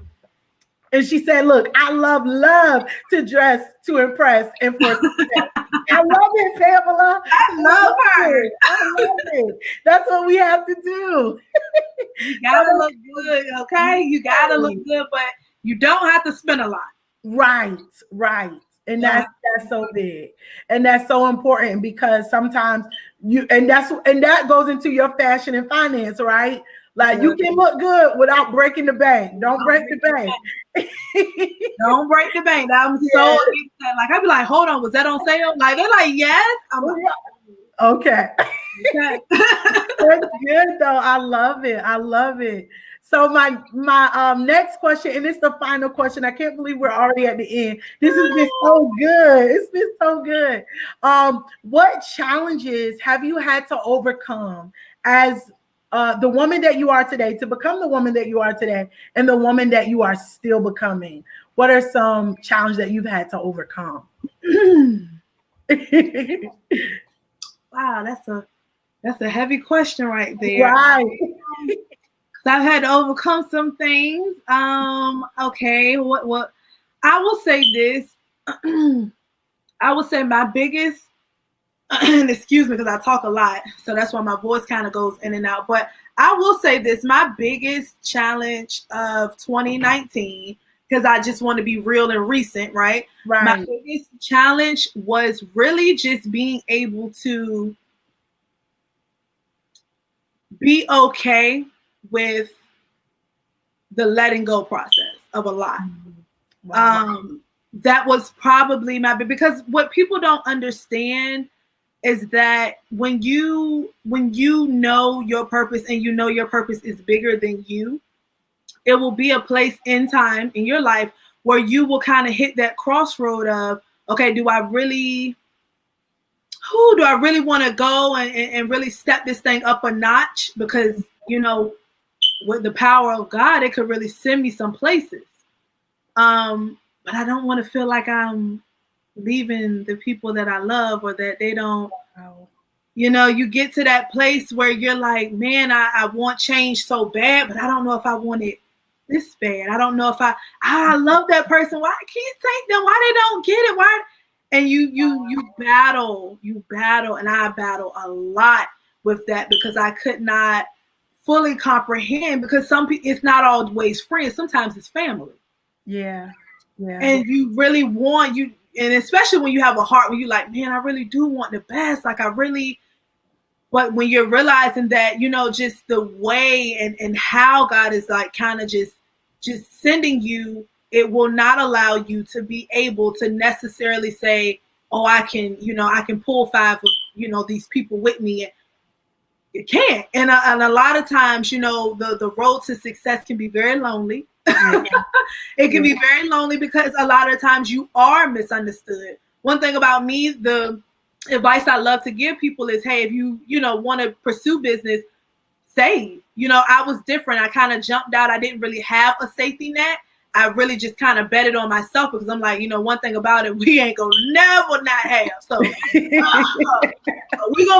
And she said, look, I love to dress to impress and for success. I love it, Pamela. I love her. I love it. That's what we have to do. You gotta look good, okay? You gotta look good, but you don't have to spend a lot. Right. And that's so big. And that's so important because sometimes that goes into your fashion and finance, right? Like you can look good without breaking the bank. Don't break the bank. Don't break the bank. I'm so excited. Like I'd be like, hold on, was that on sale? Like they're like, yes. I'm like, okay. That's good though. I love it. So my next question, and it's the final question. I can't believe we're already at the end. This has been so good. It's been so good. What challenges have you had to overcome as the woman that you are today, to become the woman that you are today, and the woman that you are still becoming? What are some challenges that you've had to overcome? Wow, that's a heavy question right there. Right. I've had to overcome some things. Okay, what I will say this. I would say my biggest, and excuse me because I talk a lot, so that's why my voice kind of goes in and out. But I will say this, my biggest challenge of 2019, because I just want to be real and recent, right? My biggest challenge was really just being able to be okay with the letting go process of a lot. Wow. That was probably because what people don't understand is that when you know your purpose and you know your purpose is bigger than you, it will be a place in time in your life where you will kind of hit that crossroad of, okay, do I really want to go and really step this thing up a notch? Because, with the power of God, it could really send me some places. But I don't want to feel like I'm leaving the people that I love, or that they don't, you get to that place where you're like, man, I want change so bad, but I don't know if I want it this bad. I don't know if I love that person. Why I can't take them? Why they don't get it? Why? And you battle, and I battle a lot with that because I could not fully comprehend, because some people, it's not always friends. Sometimes it's family. Yeah. And you really want and especially when you have a heart where you're like, man, I really do want the best. Like but when you're realizing that, just the way and how God is like kind of just sending you, it will not allow you to be able to necessarily say, oh, I can pull 5 of, these people with me. You can't. And a lot of times, the road to success can be very lonely. It can be very lonely because a lot of times you are misunderstood. One thing about me, the advice I love to give people is, hey, if you want to pursue business, save. I was different. I kind of jumped out. I didn't really have a safety net. I really just kind of betted on myself because I'm like, one thing about it, we ain't gonna never not have. So we gonna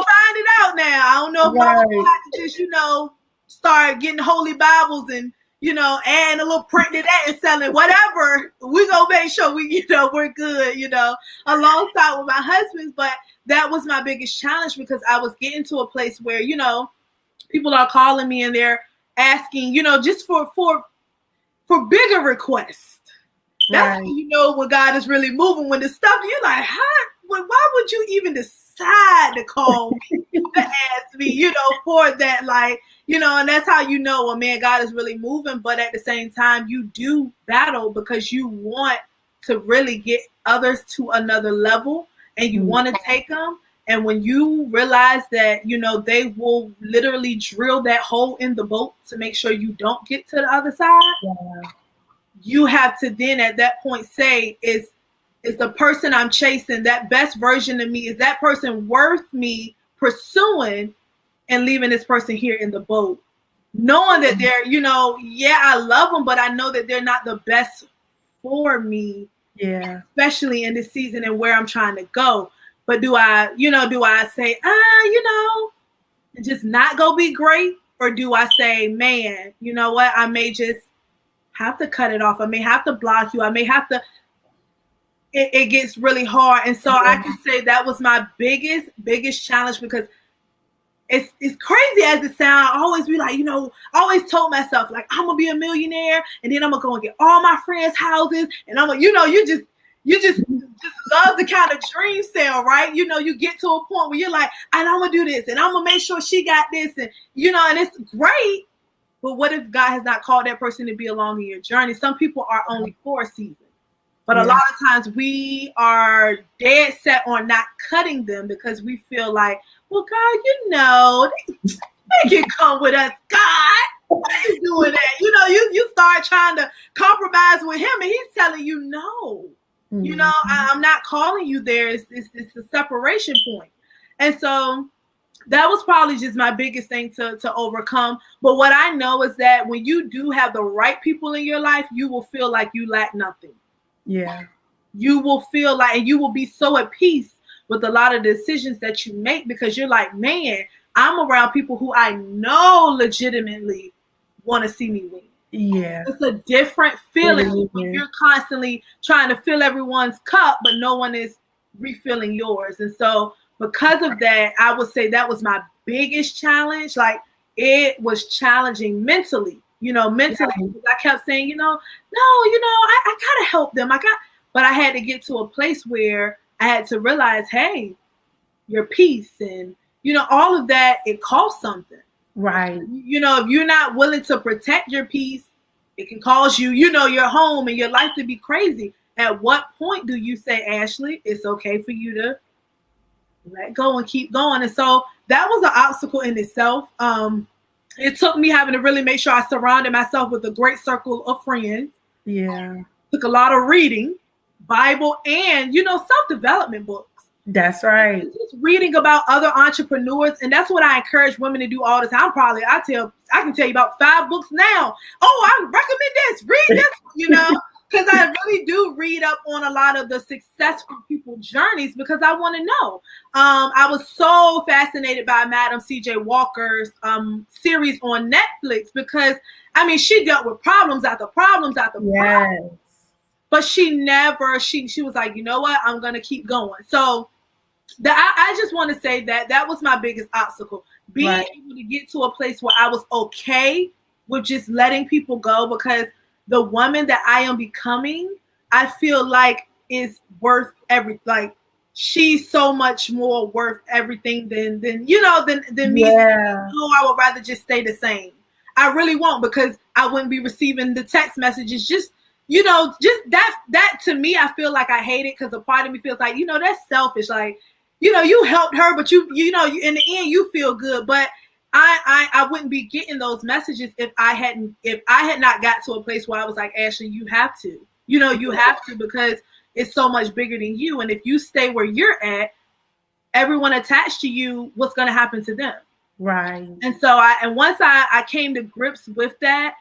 find it out now. I don't know if I'm gonna have to just, start getting holy Bibles and adding a little print to that and selling whatever. We gonna make sure we're good, alongside with my husband's. But that was my biggest challenge because I was getting to a place where, people are calling me and they're asking, just for bigger requests. That's how you know when God is really moving. When the stuff you're like, why would you even decide to call me to ask me, for that, like, and that's how you know, well, man, God is really moving. But at the same time, you do battle because you want to really get others to another level and you want to take them. And when you realize that, they will literally drill that hole in the boat to make sure you don't get to the other side, you have to then at that point say, is the person I'm chasing, that best version of me, is that person worth me pursuing and leaving this person here in the boat? Knowing that they're, I love them, but I know that they're not the best for me, especially in this season and where I'm trying to go. But do I say, just not go be great? Or do I say, man, you know what? I may just have to cut it off. I may have to block you. I may have to, it gets really hard. And so I can say that was my biggest challenge because it's crazy as it sounds. I always be like, I always told myself, like, I'm going to be a millionaire and then I'm going to go and get all my friends' houses. And I'm like, you just love the kind of dream sale, right? You get to a point where you're like, and I'm going to do this and I'm going to make sure she got this. And, and it's great. But what if God has not called that person to be along in your journey? Some people are only for a season. But a lot of times we are dead set on not cutting them because we feel like, well, God, They can come with us, God. Why are you doing that? You know, you start trying to compromise with him, and he's telling you no. You know, I'm not calling you there. It's a separation point. And so that was probably just my biggest thing to overcome. But what I know is that when you do have the right people in your life, you will feel like you lack nothing. Yeah. You will feel like, and you will be so at peace with a lot of decisions that you make, because you're like, man, I'm around people who I know legitimately want to see me win. Yeah. It's a different feeling when you're constantly trying to fill everyone's cup, but no one is refilling yours. And so because of that, I would say that was my biggest challenge. Like, it was challenging mentally, mentally. I kept saying, no, I gotta help them. But I had to get to a place where I had to realize, hey, your peace and, all of that, it costs something. Right. If you're not willing to protect your peace, it can cause you, your home and your life to be crazy. At what point do you say, Ashely, it's okay for you to let go and keep going? And so that was an obstacle in itself. It took me having to really make sure I surrounded myself with a great circle of friends. Yeah. Took a lot of reading, Bible, and, self-development books. That's right. Just reading about other entrepreneurs, and that's what I encourage women to do all the time. I can tell you about 5 books now. Oh, I recommend this. Read this, because I really do read up on a lot of the successful people journeys, because I want to know. I was so fascinated by Madam C.J. Walker's series on Netflix, because she dealt with problems after problems after problems. But she was like, you know what? I'm going to keep going. So I just want to say that was my biggest obstacle. Being able to get to a place where I was okay with just letting people go, because the woman that I am becoming, I feel like is worth everything. Like, she's so much more worth everything than me. Yeah. I would rather just stay the same. I really won't, because I wouldn't be receiving the text messages. Just that to me, I feel like I hate it, because a part of me feels like, that's selfish. Like, you helped her, but you in the end, you feel good. But I wouldn't be getting those messages if I had not got to a place where I was like, Ashely, you have to, you have to, because it's so much bigger than you. And if you stay where you're at, everyone attached to you, what's going to happen to them? Right. And so once I came to grips with that,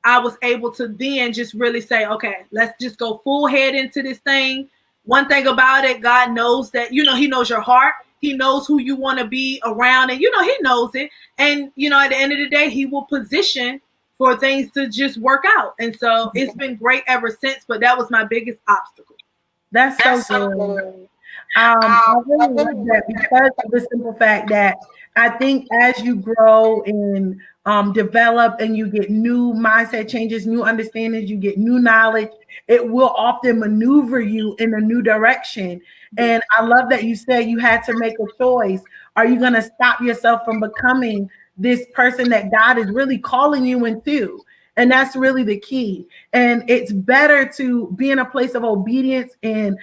I was able to then just really say, okay, let's just go full head into this thing. One thing about it, God knows that, he knows your heart. He knows who you want to be around, and, he knows it. And, at the end of the day, he will position for things to just work out. And so it's been great ever since, but that was my biggest obstacle. That's so good. I really love that, because of the simple fact that I think as you grow and develop, and you get new mindset changes, new understandings, you get new knowledge, it will often maneuver you in a new direction. And I love that you said you had to make a choice. Are you going to stop yourself from becoming this person that God is really calling you into? And that's really the key. And it's better to be in a place of obedience and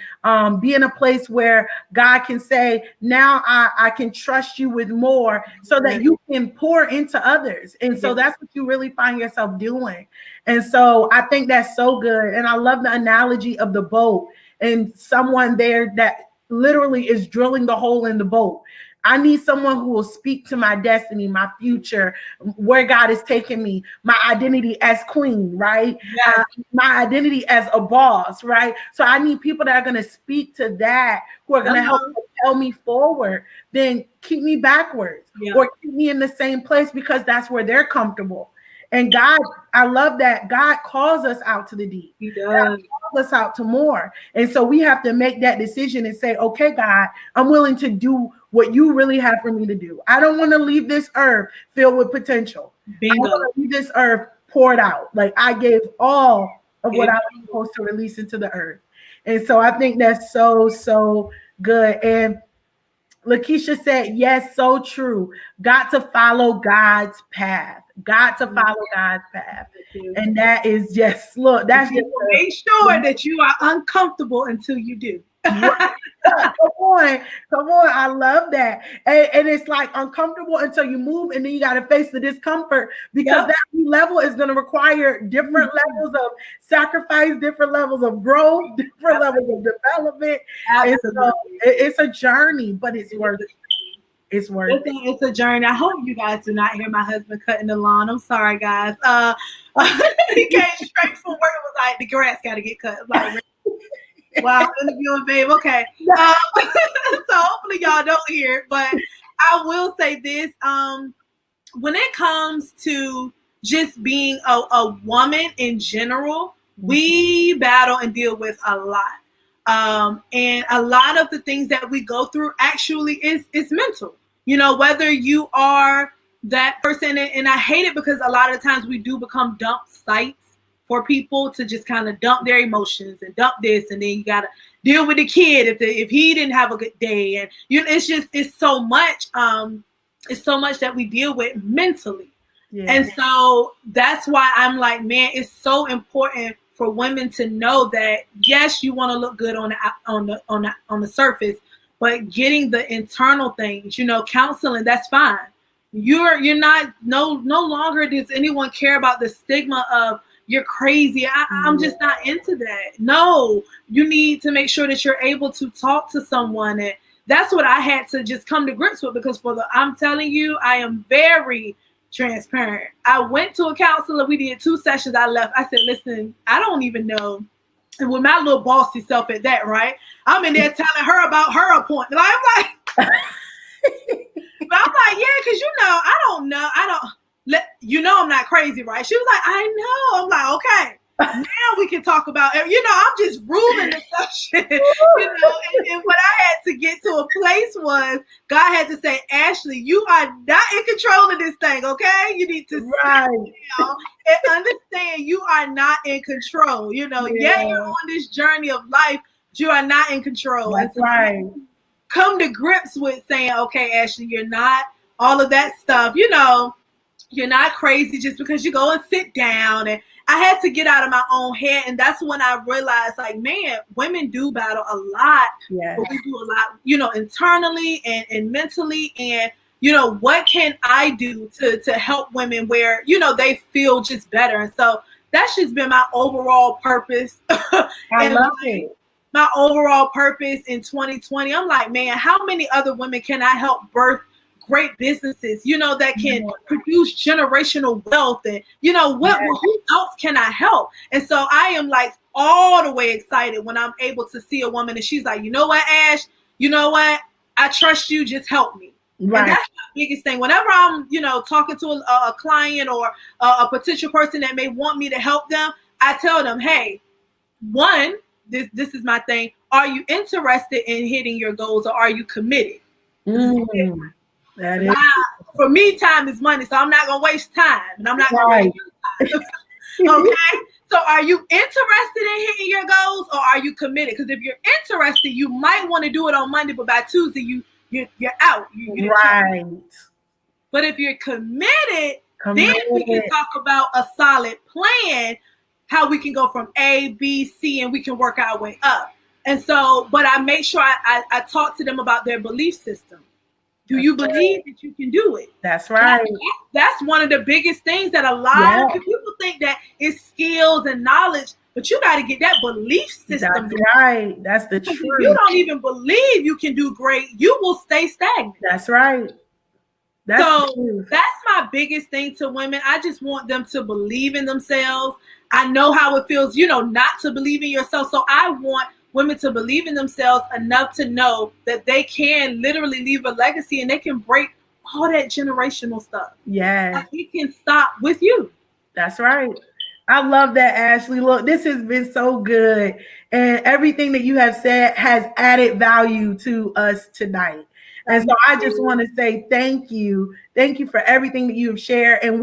be in a place where God can say, now I can trust you with more, so that you can pour into others. And so that's what you really find yourself doing. And so I think that's so good. And I love the analogy of the boat and someone there that literally is drilling the hole in the boat. I need someone who will speak to my destiny, my future, where God is taking me, my identity as queen, right? Yes. My identity as a boss, right? So I need people that are going to speak to that, who are going to help propel me forward, then keep me backwards, or keep me in the same place, because that's where they're comfortable. And God, I love that God calls us out to the deep. He does. God calls us out to more. And so we have to make that decision and say, okay, God, I'm willing to do what you really have for me to do. I don't want to leave this earth filled with potential. Bingo. I want to leave this earth poured out. Like, I gave all of what I was supposed to release into the earth. And so I think that's so, so good. And Lakeisha said, yes, so true. Got to follow God's path. Got to follow God's path. And that is just, look, that's just make sure that you are uncomfortable until you do. Come on. I love that. And it's like uncomfortable until you move, and then you got to face the discomfort because that level is going to require different levels of sacrifice, different levels of growth, different levels of development. And so it's a journey, but it's worth it. It's worth it. It's a journey. I hope you guys do not hear my husband cutting the lawn. I'm sorry, guys. He came straight from work. It was like the grass got to get cut. Like, wow, interviewing babe. Okay. So hopefully y'all don't hear it, but I will say this. When it comes to just being a woman in general, we battle and deal with a lot. And a lot of the things that we go through actually is mental. You know, whether you are that person, and I hate it because a lot of times we do become dump sites for people to just kind of dump their emotions and dump this, and then you gotta deal with the kid if he didn't have a good day, and it's so much that we deal with mentally. And so that's why I'm like, man, it's so important for women to know that yes, you want to look good on the surface, but getting the internal things, counseling, that's fine. You're not no longer does anyone care about the stigma of you're crazy. I'm just not into that. No, you need to make sure that you're able to talk to someone, and that's what I had to just come to grips with because I'm telling you, I am very transparent. I went to a counselor. We did 2 sessions. I left. I said, listen, I don't even know. And with my little bossy self at that, right? I'm in there telling her about her appointment. I'm like, yeah, because I don't know. I'm not crazy, right? She was like, I know. I'm like, okay. Now we can talk about it. I'm just ruling the session. And what I had to get to a place was God had to say, Ashely, you are not in control of this thing, okay? You need to sit down and understand you are not in control. You're on this journey of life, but you are not in control. That's right. Come to grips with saying, okay, Ashely, you're not all of that stuff. You're not crazy just because you go and sit down. And I had to get out of my own head. And that's when I realized, like, man, women do battle a lot. Yes. But we do a lot, internally and mentally. And, what can I do to help women where, they feel just better? And so that's just been my overall purpose. I love it. My overall purpose in 2020. I'm like, man, how many other women can I help birth great businesses, that can produce generational wealth, and who else can I help? And so I am like all the way excited when I'm able to see a woman and she's like, you know what, Ash, I trust you, just help me. Right. And that's my biggest thing. Whenever I'm, talking to a client or a potential person that may want me to help them, I tell them, hey, one, this is my thing. Are you interested in hitting your goals, or are you committed? That is. For me, time is money, so I'm not gonna waste time, and I'm not gonna waste time. Okay, so are you interested in hitting your goals, or are you committed? Because if you're interested, you might want to do it on Monday, but by Tuesday you're out. Right. But if you're committed, then we can talk about a solid plan, how we can go from A, B, C, and we can work our way up. And so, but I make sure I talk to them about their belief system. Do you believe that you can do it? That's right. That's one of the biggest things that a lot of people think that is skills and knowledge, but you got to get that belief system. That's right. That's the truth. If you don't even believe you can do great, you will stay stagnant. That's right. That's my biggest thing to women. I just want them to believe in themselves. I know how it feels, not to believe in yourself. So I want women to believe in themselves enough to know that they can literally leave a legacy and they can break all that generational stuff. Yeah. Like, it can stop with you. That's right. I love that, Ashely. Look, this has been so good. And everything that you have said has added value to us tonight. And so I just want to say thank you. Thank you for everything that you have shared. And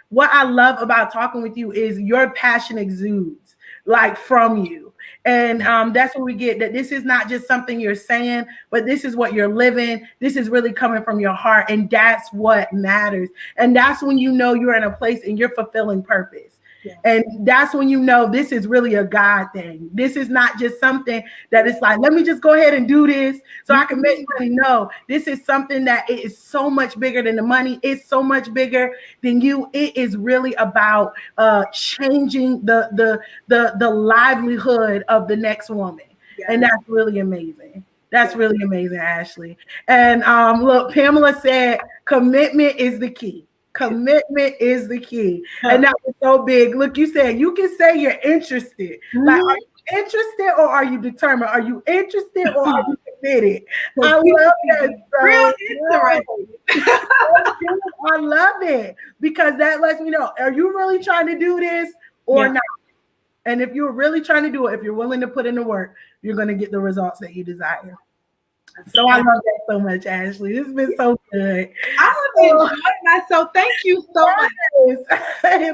what I love about talking with you is your passion exudes like from you. And that's what we get, that this is not just something you're saying, but this is what you're living. This is really coming from your heart. And that's what matters. And that's when you're in a place and you're fulfilling purpose. Yeah. And that's when you know this is really a God thing. This is not just something that it's like, let me just go ahead and do this so I can make money. No, this is something that it is so much bigger than the money. It's so much bigger than you. It is really about changing the livelihood of the next woman. And that's really amazing. That's really amazing, Ashely. And look, Pamela said commitment is the key. Commitment is the key. And that was so big. Look, you said you can say you're interested. Like, are you interested or are you determined? Are you interested or are you committed? I love that. Real interesting. I love it because that lets me know, are you really trying to do this or not? And if you're really trying to do it, if you're willing to put in the work, you're going to get the results that you desire. So I love that so much, Ashely. This has been so good. I have enjoyed myself. Thank you so much.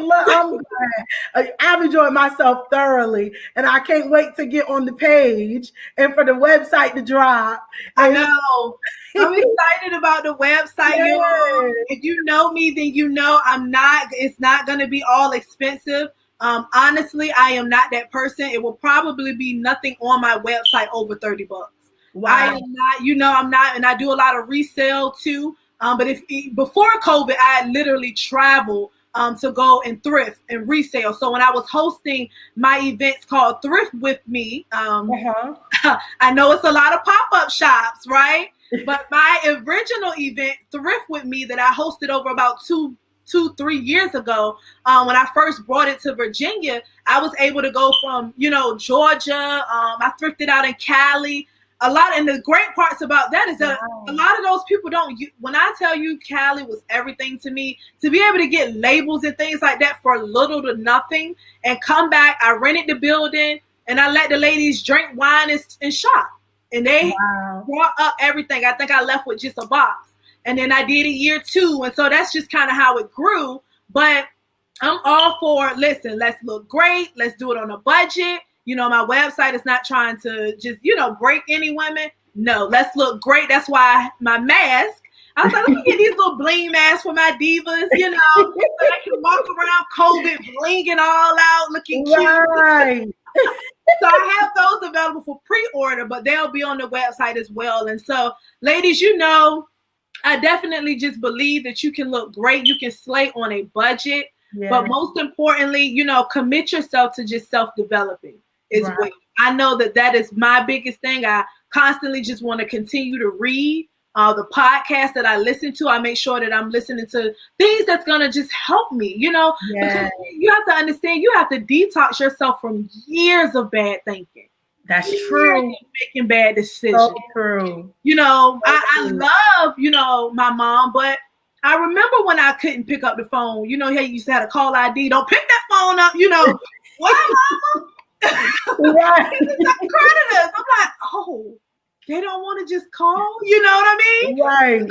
Look, I'm glad. I've enjoyed myself thoroughly, and I can't wait to get on the page and for the website to drop. I know. I'm excited about the website. Yes. If you know me, then you know it's not going to be all expensive. Honestly, I am not that person. It will probably be nothing on my website over $30. Wow. I am not, I'm not, and I do a lot of resale too. But before COVID, I literally traveled to go and thrift and resale. So when I was hosting my events called Thrift With Me, I know it's a lot of pop-up shops, right? But my original event, Thrift With Me, that I hosted over about 2-3 years ago, when I first brought it to Virginia, I was able to go from, Georgia. I thrifted out in Cali. And the great parts about that is that a lot of those people when I tell you Cali was everything to me, to be able to get labels and things like that for little to nothing and come back, I rented the building and I let the ladies drink wine and shop. And they brought up everything. I think I left with just a box. And then I did a year 2. And so that's just kind of how it grew. But I'm all for, listen, let's look great. Let's do it on a budget. My website is not trying to just, break any women. No, let's look great. That's why my mask, I was like, let me get these little bling masks for my divas, so I can walk around COVID blinging all out, looking cute. Right. So I have those available for pre-order, but they'll be on the website as well. And so, ladies, I definitely just believe that you can look great. You can slay on a budget. Yeah. But most importantly, commit yourself to just self-developing as well. I know that is my biggest thing. I constantly just want to continue to read the podcast that I listen to. I make sure that I'm listening to things that's going to just help me, because you have to understand, you have to detox yourself from years of bad thinking. That's true. Making bad decisions. So true. I love, my mom, but I remember when I couldn't pick up the phone. Hey, you used to have a call ID. Don't pick that phone up. Why, mama? Right. Creditors. I'm like, oh, they don't want to just call. You know what I mean? Right.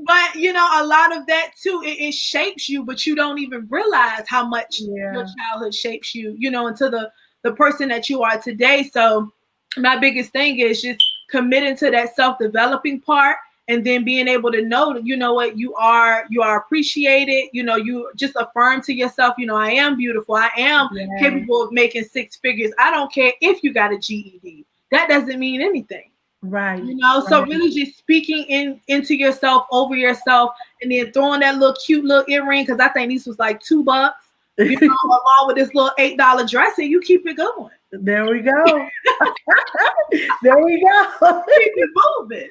But a lot of that too, it shapes you, but you don't even realize how much your childhood shapes you, into the person that you are today. So my biggest thing is just committing to that self-developing part. And then being able to know that, what, you are appreciated, you just affirm to yourself, I am beautiful. I am capable of making 6 figures. I don't care if you got a GED. That doesn't mean anything. Right. So really just speaking into yourself, over yourself, and then throwing that little cute little earring, because I think these was like $2, along with this little $8 dress, and you keep it going. There we go. There we go. Keep it moving.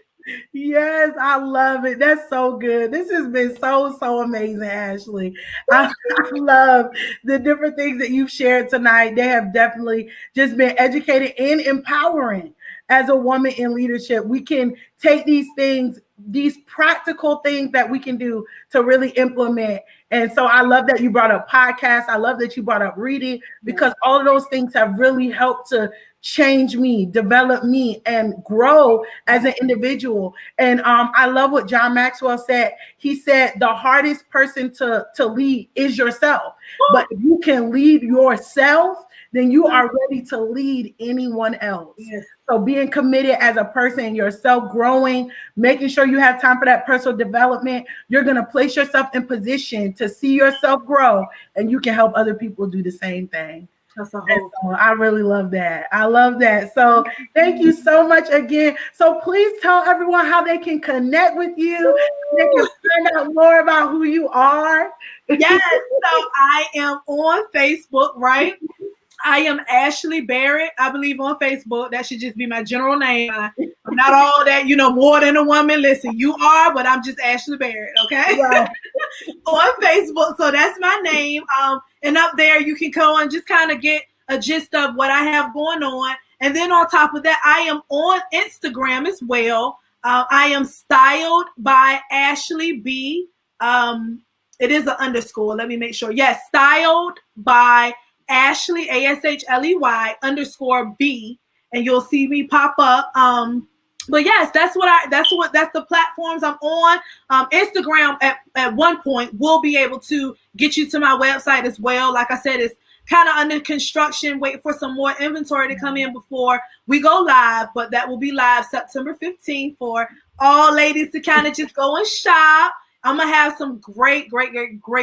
Yes, I love it. That's so good. This has been so amazing, Ashely. I love the different things that you've shared tonight. They have definitely just been educated and empowering. As a woman in leadership, we can take these things, these practical things that we can do to really implement. And so I love that you brought up podcasts. I love that you brought up reading, because all of those things have really helped to change me, develop me, and grow as an individual. And I love what John Maxwell said. He said the hardest person to lead is yourself. But if you can lead yourself, then you are ready to lead anyone else. Yes. So being committed as a person, yourself growing, making sure you have time for that personal development, you're going to place yourself in position to see yourself grow, and you can help other people do the same thing. That's a whole. So I really love that. I love that. So thank you so much again. So please tell everyone how they can connect with you. They can find out more about who you are. Yes. So I am on Facebook, right? I am Ashely Barrett, I believe, on Facebook. That should just be my general name. I'm not all that, more than a woman. Listen, you are, but I'm just Ashely Barrett, okay? Wow. On Facebook. So that's my name. And up there, you can go and just kind of get a gist of what I have going on. And then on top of that, I am on Instagram as well. I am styled by Ashely B. It is an underscore. Let me make sure. Yes, styled by Ashely, ASHLEY _B, and you'll see me pop up. But yes, that's the platforms I'm on. Instagram at one point will be able to get you to my website as well. Like I said, it's kind of under construction. Wait for some more inventory to come in before we go live, but that will be live September 15th for all ladies to kind of just go and shop. I'm gonna have some great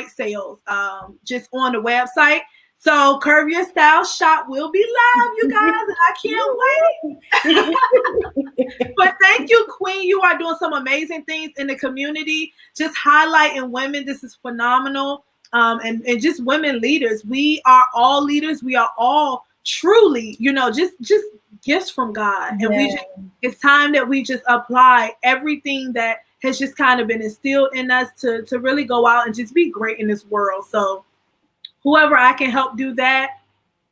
sales just on the website. So Curve Your Style Shop will be live, you guys, and I can't wait. But thank you, Queen. You are doing some amazing things in the community, just highlighting women. This is phenomenal. And just women leaders. We are all leaders. We are all truly, just gifts from God. And it's time that we just apply everything that has just kind of been instilled in us to really go out and just be great in this world. So whoever I can help do that,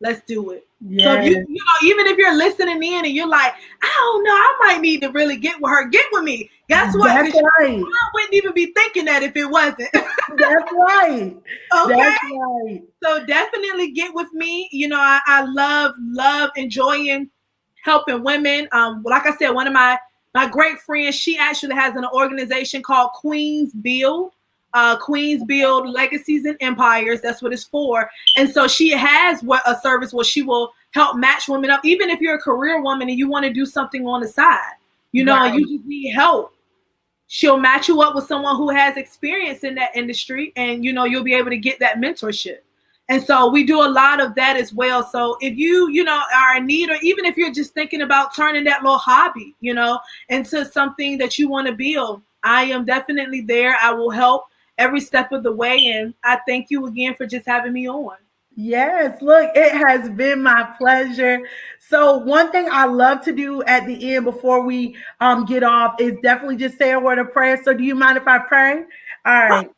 let's do it. Yes. So if even if you're listening in and you're like, I don't know, I might need to really get with her, get with me. Guess what? That's right. I wouldn't even be thinking that if it wasn't. That's right. Okay. That's right. So definitely get with me. I love enjoying helping women. Like I said, one of my great friends, she actually has an organization called Queens Build. Queens Build Legacies and Empires. That's what it's for. And so she has a service where she will help match women up. Even if you're a career woman and you want to do something on the side, Right. and you just need help, she'll match you up with someone who has experience in that industry, and you'll be able to get that mentorship. And so we do a lot of that as well. So if you are in need, or even if you're just thinking about turning that little hobby, into something that you want to build, I am definitely there. I will help every step of the way. And I thank you again for just having me on. Yes, look, it has been my pleasure. So one thing I love to do at the end before we get off is definitely just say a word of prayer. So do you mind if I pray? All right.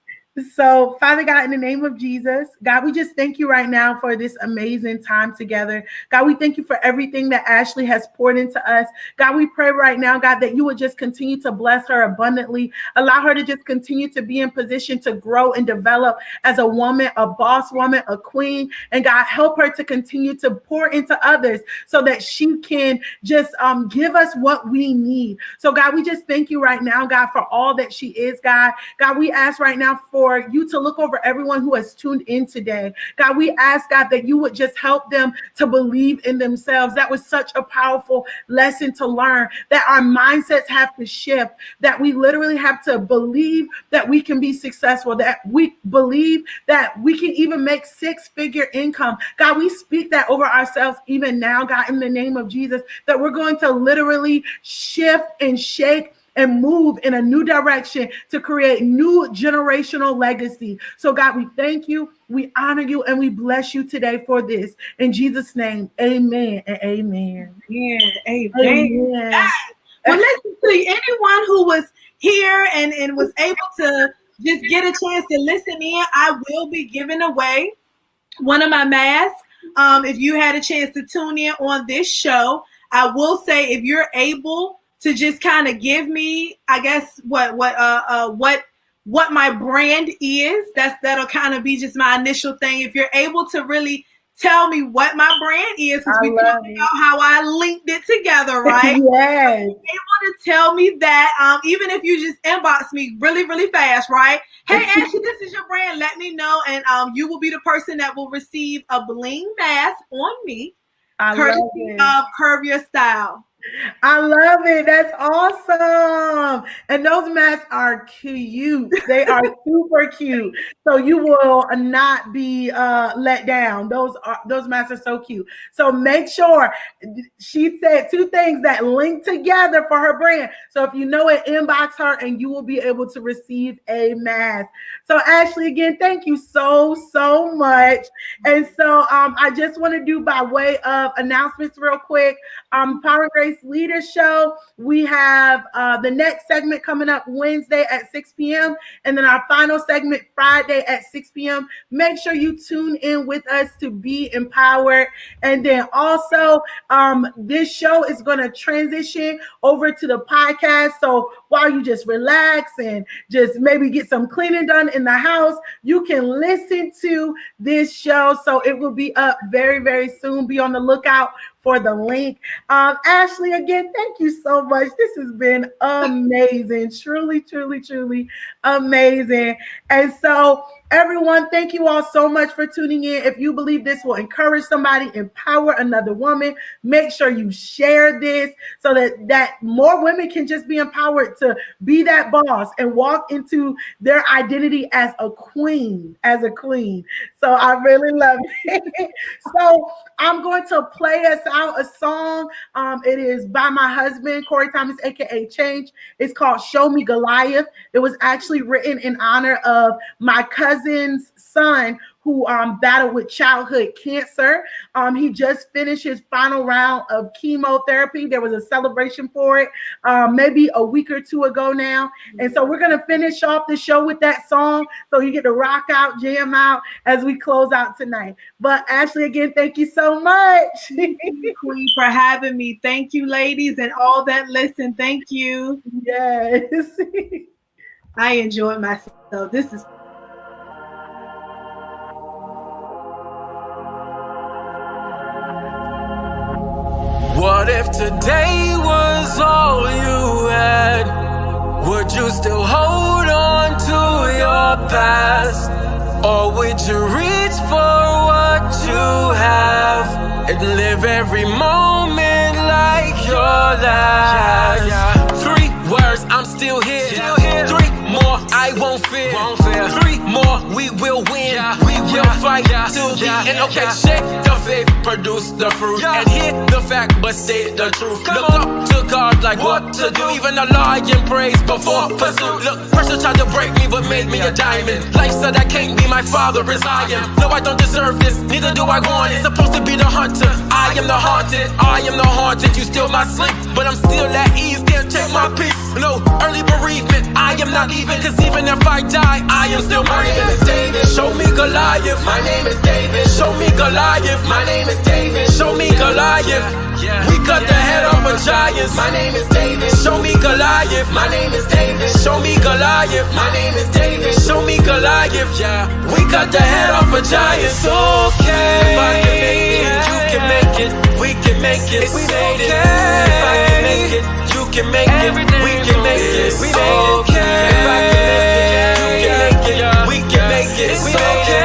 So, Father God, in the name of Jesus, God, we just thank you right now for this amazing time together. God, we thank you for everything that Ashely has poured into us. God, we pray right now, God, that you would just continue to bless her abundantly. Allow her to just continue to be in position to grow and develop as a woman, a boss woman, a queen. And God, help her to continue to pour into others so that she can just give us what we need. So, God, we just thank you right now, God, for all that she is, God. God, we ask right now for you to look over everyone who has tuned in today. God, we ask, God, that you would just help them to believe in themselves. That was such a powerful lesson to learn, that our mindsets have to shift, that we literally have to believe that we can be successful, that we believe that we can even make six-figure income. God, we speak that over ourselves even now, God, in the name of Jesus, that we're going to literally shift and shake and move in a new direction to create new generational legacy. So God, we thank you, we honor you, and we bless you today for this. In Jesus' name, amen and amen. Yeah, amen. Amen. Yes. Well, listen, to anyone who was here and was able to just get a chance to listen in, I will be giving away one of my masks. If you had a chance to tune in on this show, I will say, if you're able to just kind of give me, I guess, what my brand is, that'll kind of be just my initial thing. If you're able to really tell me what my brand is, because we talked about how I linked it together, right? Yes. Able to tell me that, even if you just inbox me really, really fast, right? Hey, Ashely, this is your brand. Let me know, and you will be the person that will receive a bling mask on me, courtesy of Curve Your Style. I love it. That's awesome. And those masks are cute. They are super cute. So you will not be let down. Those masks are so cute. So make sure, she said 2 things that link together for her brand. So if you know it, inbox her and you will be able to receive a mask. So Ashely, again, thank you so much. And so I just want to do, by way of announcements real quick, Power and Grace Leader Show. We have the next segment coming up Wednesday at 6 p.m. and then our final segment Friday at 6 p.m. Make sure you tune in with us to be empowered. And then also, this show is going to transition over to the podcast. So while you just relax and just maybe get some cleaning done in the house, you can listen to this show. So it will be up very, very soon. Be on the lookout for the link. Ashely, again, thank you so much. This has been amazing. Truly, truly, truly amazing. And so, everyone, thank you all so much for tuning in. If you believe this will encourage somebody, empower another woman, make sure you share this so that more women can just be empowered to be that boss and walk into their identity as a queen, So I really love it. So I'm going to play us out a song. It is by my husband, Corey Thomas, aka Change. It's called Show Me Goliath. It was actually written in honor of my cousin's son who battled with childhood cancer. He just finished his final round of chemotherapy. There was a celebration for it maybe a week or 2 ago now. And so we're going to finish off the show with that song. So you get to rock out, jam out as we close out tonight. But Ashely, again, thank you so much. Thank you, Queen, for having me. Thank you, ladies, and all that listen. Thank you. Yes. I enjoyed myself. This is What if today was all you had? Would you still hold on to your past? Or would you reach for what you have and live every moment like your last? 3 words, I'm still here. 3 more, I won't fear. 3 more, we will win. We will fight till the end. Okay, shake the faith, produce the fruit, and hit the fact, but say the truth. Look up to God like what to do. Even a lion prays before pursuit. Look, pressure tried to break me, but made me a diamond. Life said I can't be my father as I am. No, I don't deserve this, neither do I want it. Supposed to be the hunter, I am the haunted. I am the haunted, you steal my sleep, but I'm still at ease, can't take my peace. No, early bereavement, I am not leaving, cause even if I die, I am still breathing. My name is David, show me Goliath. My name is David, show me Goliath. My name is David, show me Goliath. We cut the head off of giants. My name is David, show me Goliath. My name is David, show me Goliath. My name is David, show me Goliath. We cut the head off of giants. Okay, if I can make it, you can make it. We can make it. We made it. If I can make it, you can make it. We can make it. We made it. If I can make it, you can make it. We can make it. We made it.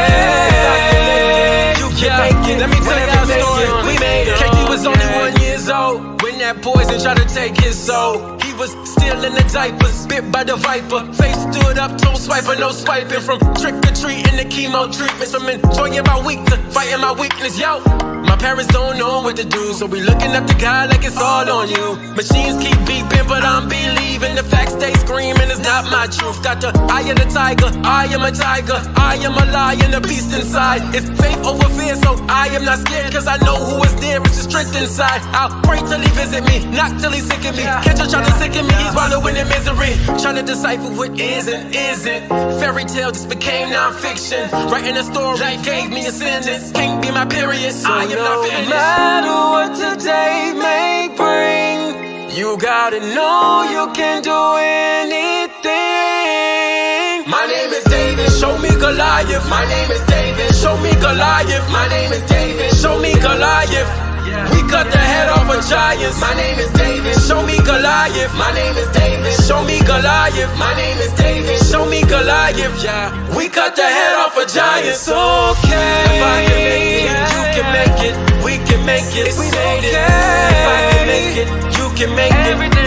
You can make it. Let me tell you our story. We made it. KD was only 1 year old when that poison tried to take his soul. He was still in the diapers, bit by the viper. Face stood up, toe swiper, no swiping. From trick or treating to chemo treatments, from enjoying my week to fighting my weakness. Yo, my parents don't know what to do, so we looking up to God like it's all on you. Machines keep beeping, but I'm believing. The facts stay screaming, it's not my truth. Got the eye of the tiger, I am a tiger. I am a lion, a beast inside. It's faith over fear, so I am not scared, cause I know who is there, it's the strength inside. I'll pray till he visit me, not till he sick of me. Catch him trying to sick of me, he's wallowing in misery. Trying to decipher what is and isn't. Fairy tale just became non-fiction. Writing a story gave me a sentence. Can't be my period, so I am not finished. No matter what today may bring, you gotta know you can do anything. My name is David, show me Goliath. My name is David, Show me Goliath. My name is David. Show me Goliath. We cut the head off of giants. My name is David. Show me Goliath. My name is David. Show me Goliath. My name is David. Show me Goliath. Yeah, we cut the head off of giants. Okay. If I can make it, you can make it. We can make it. We made it. If I can make it, you can make it.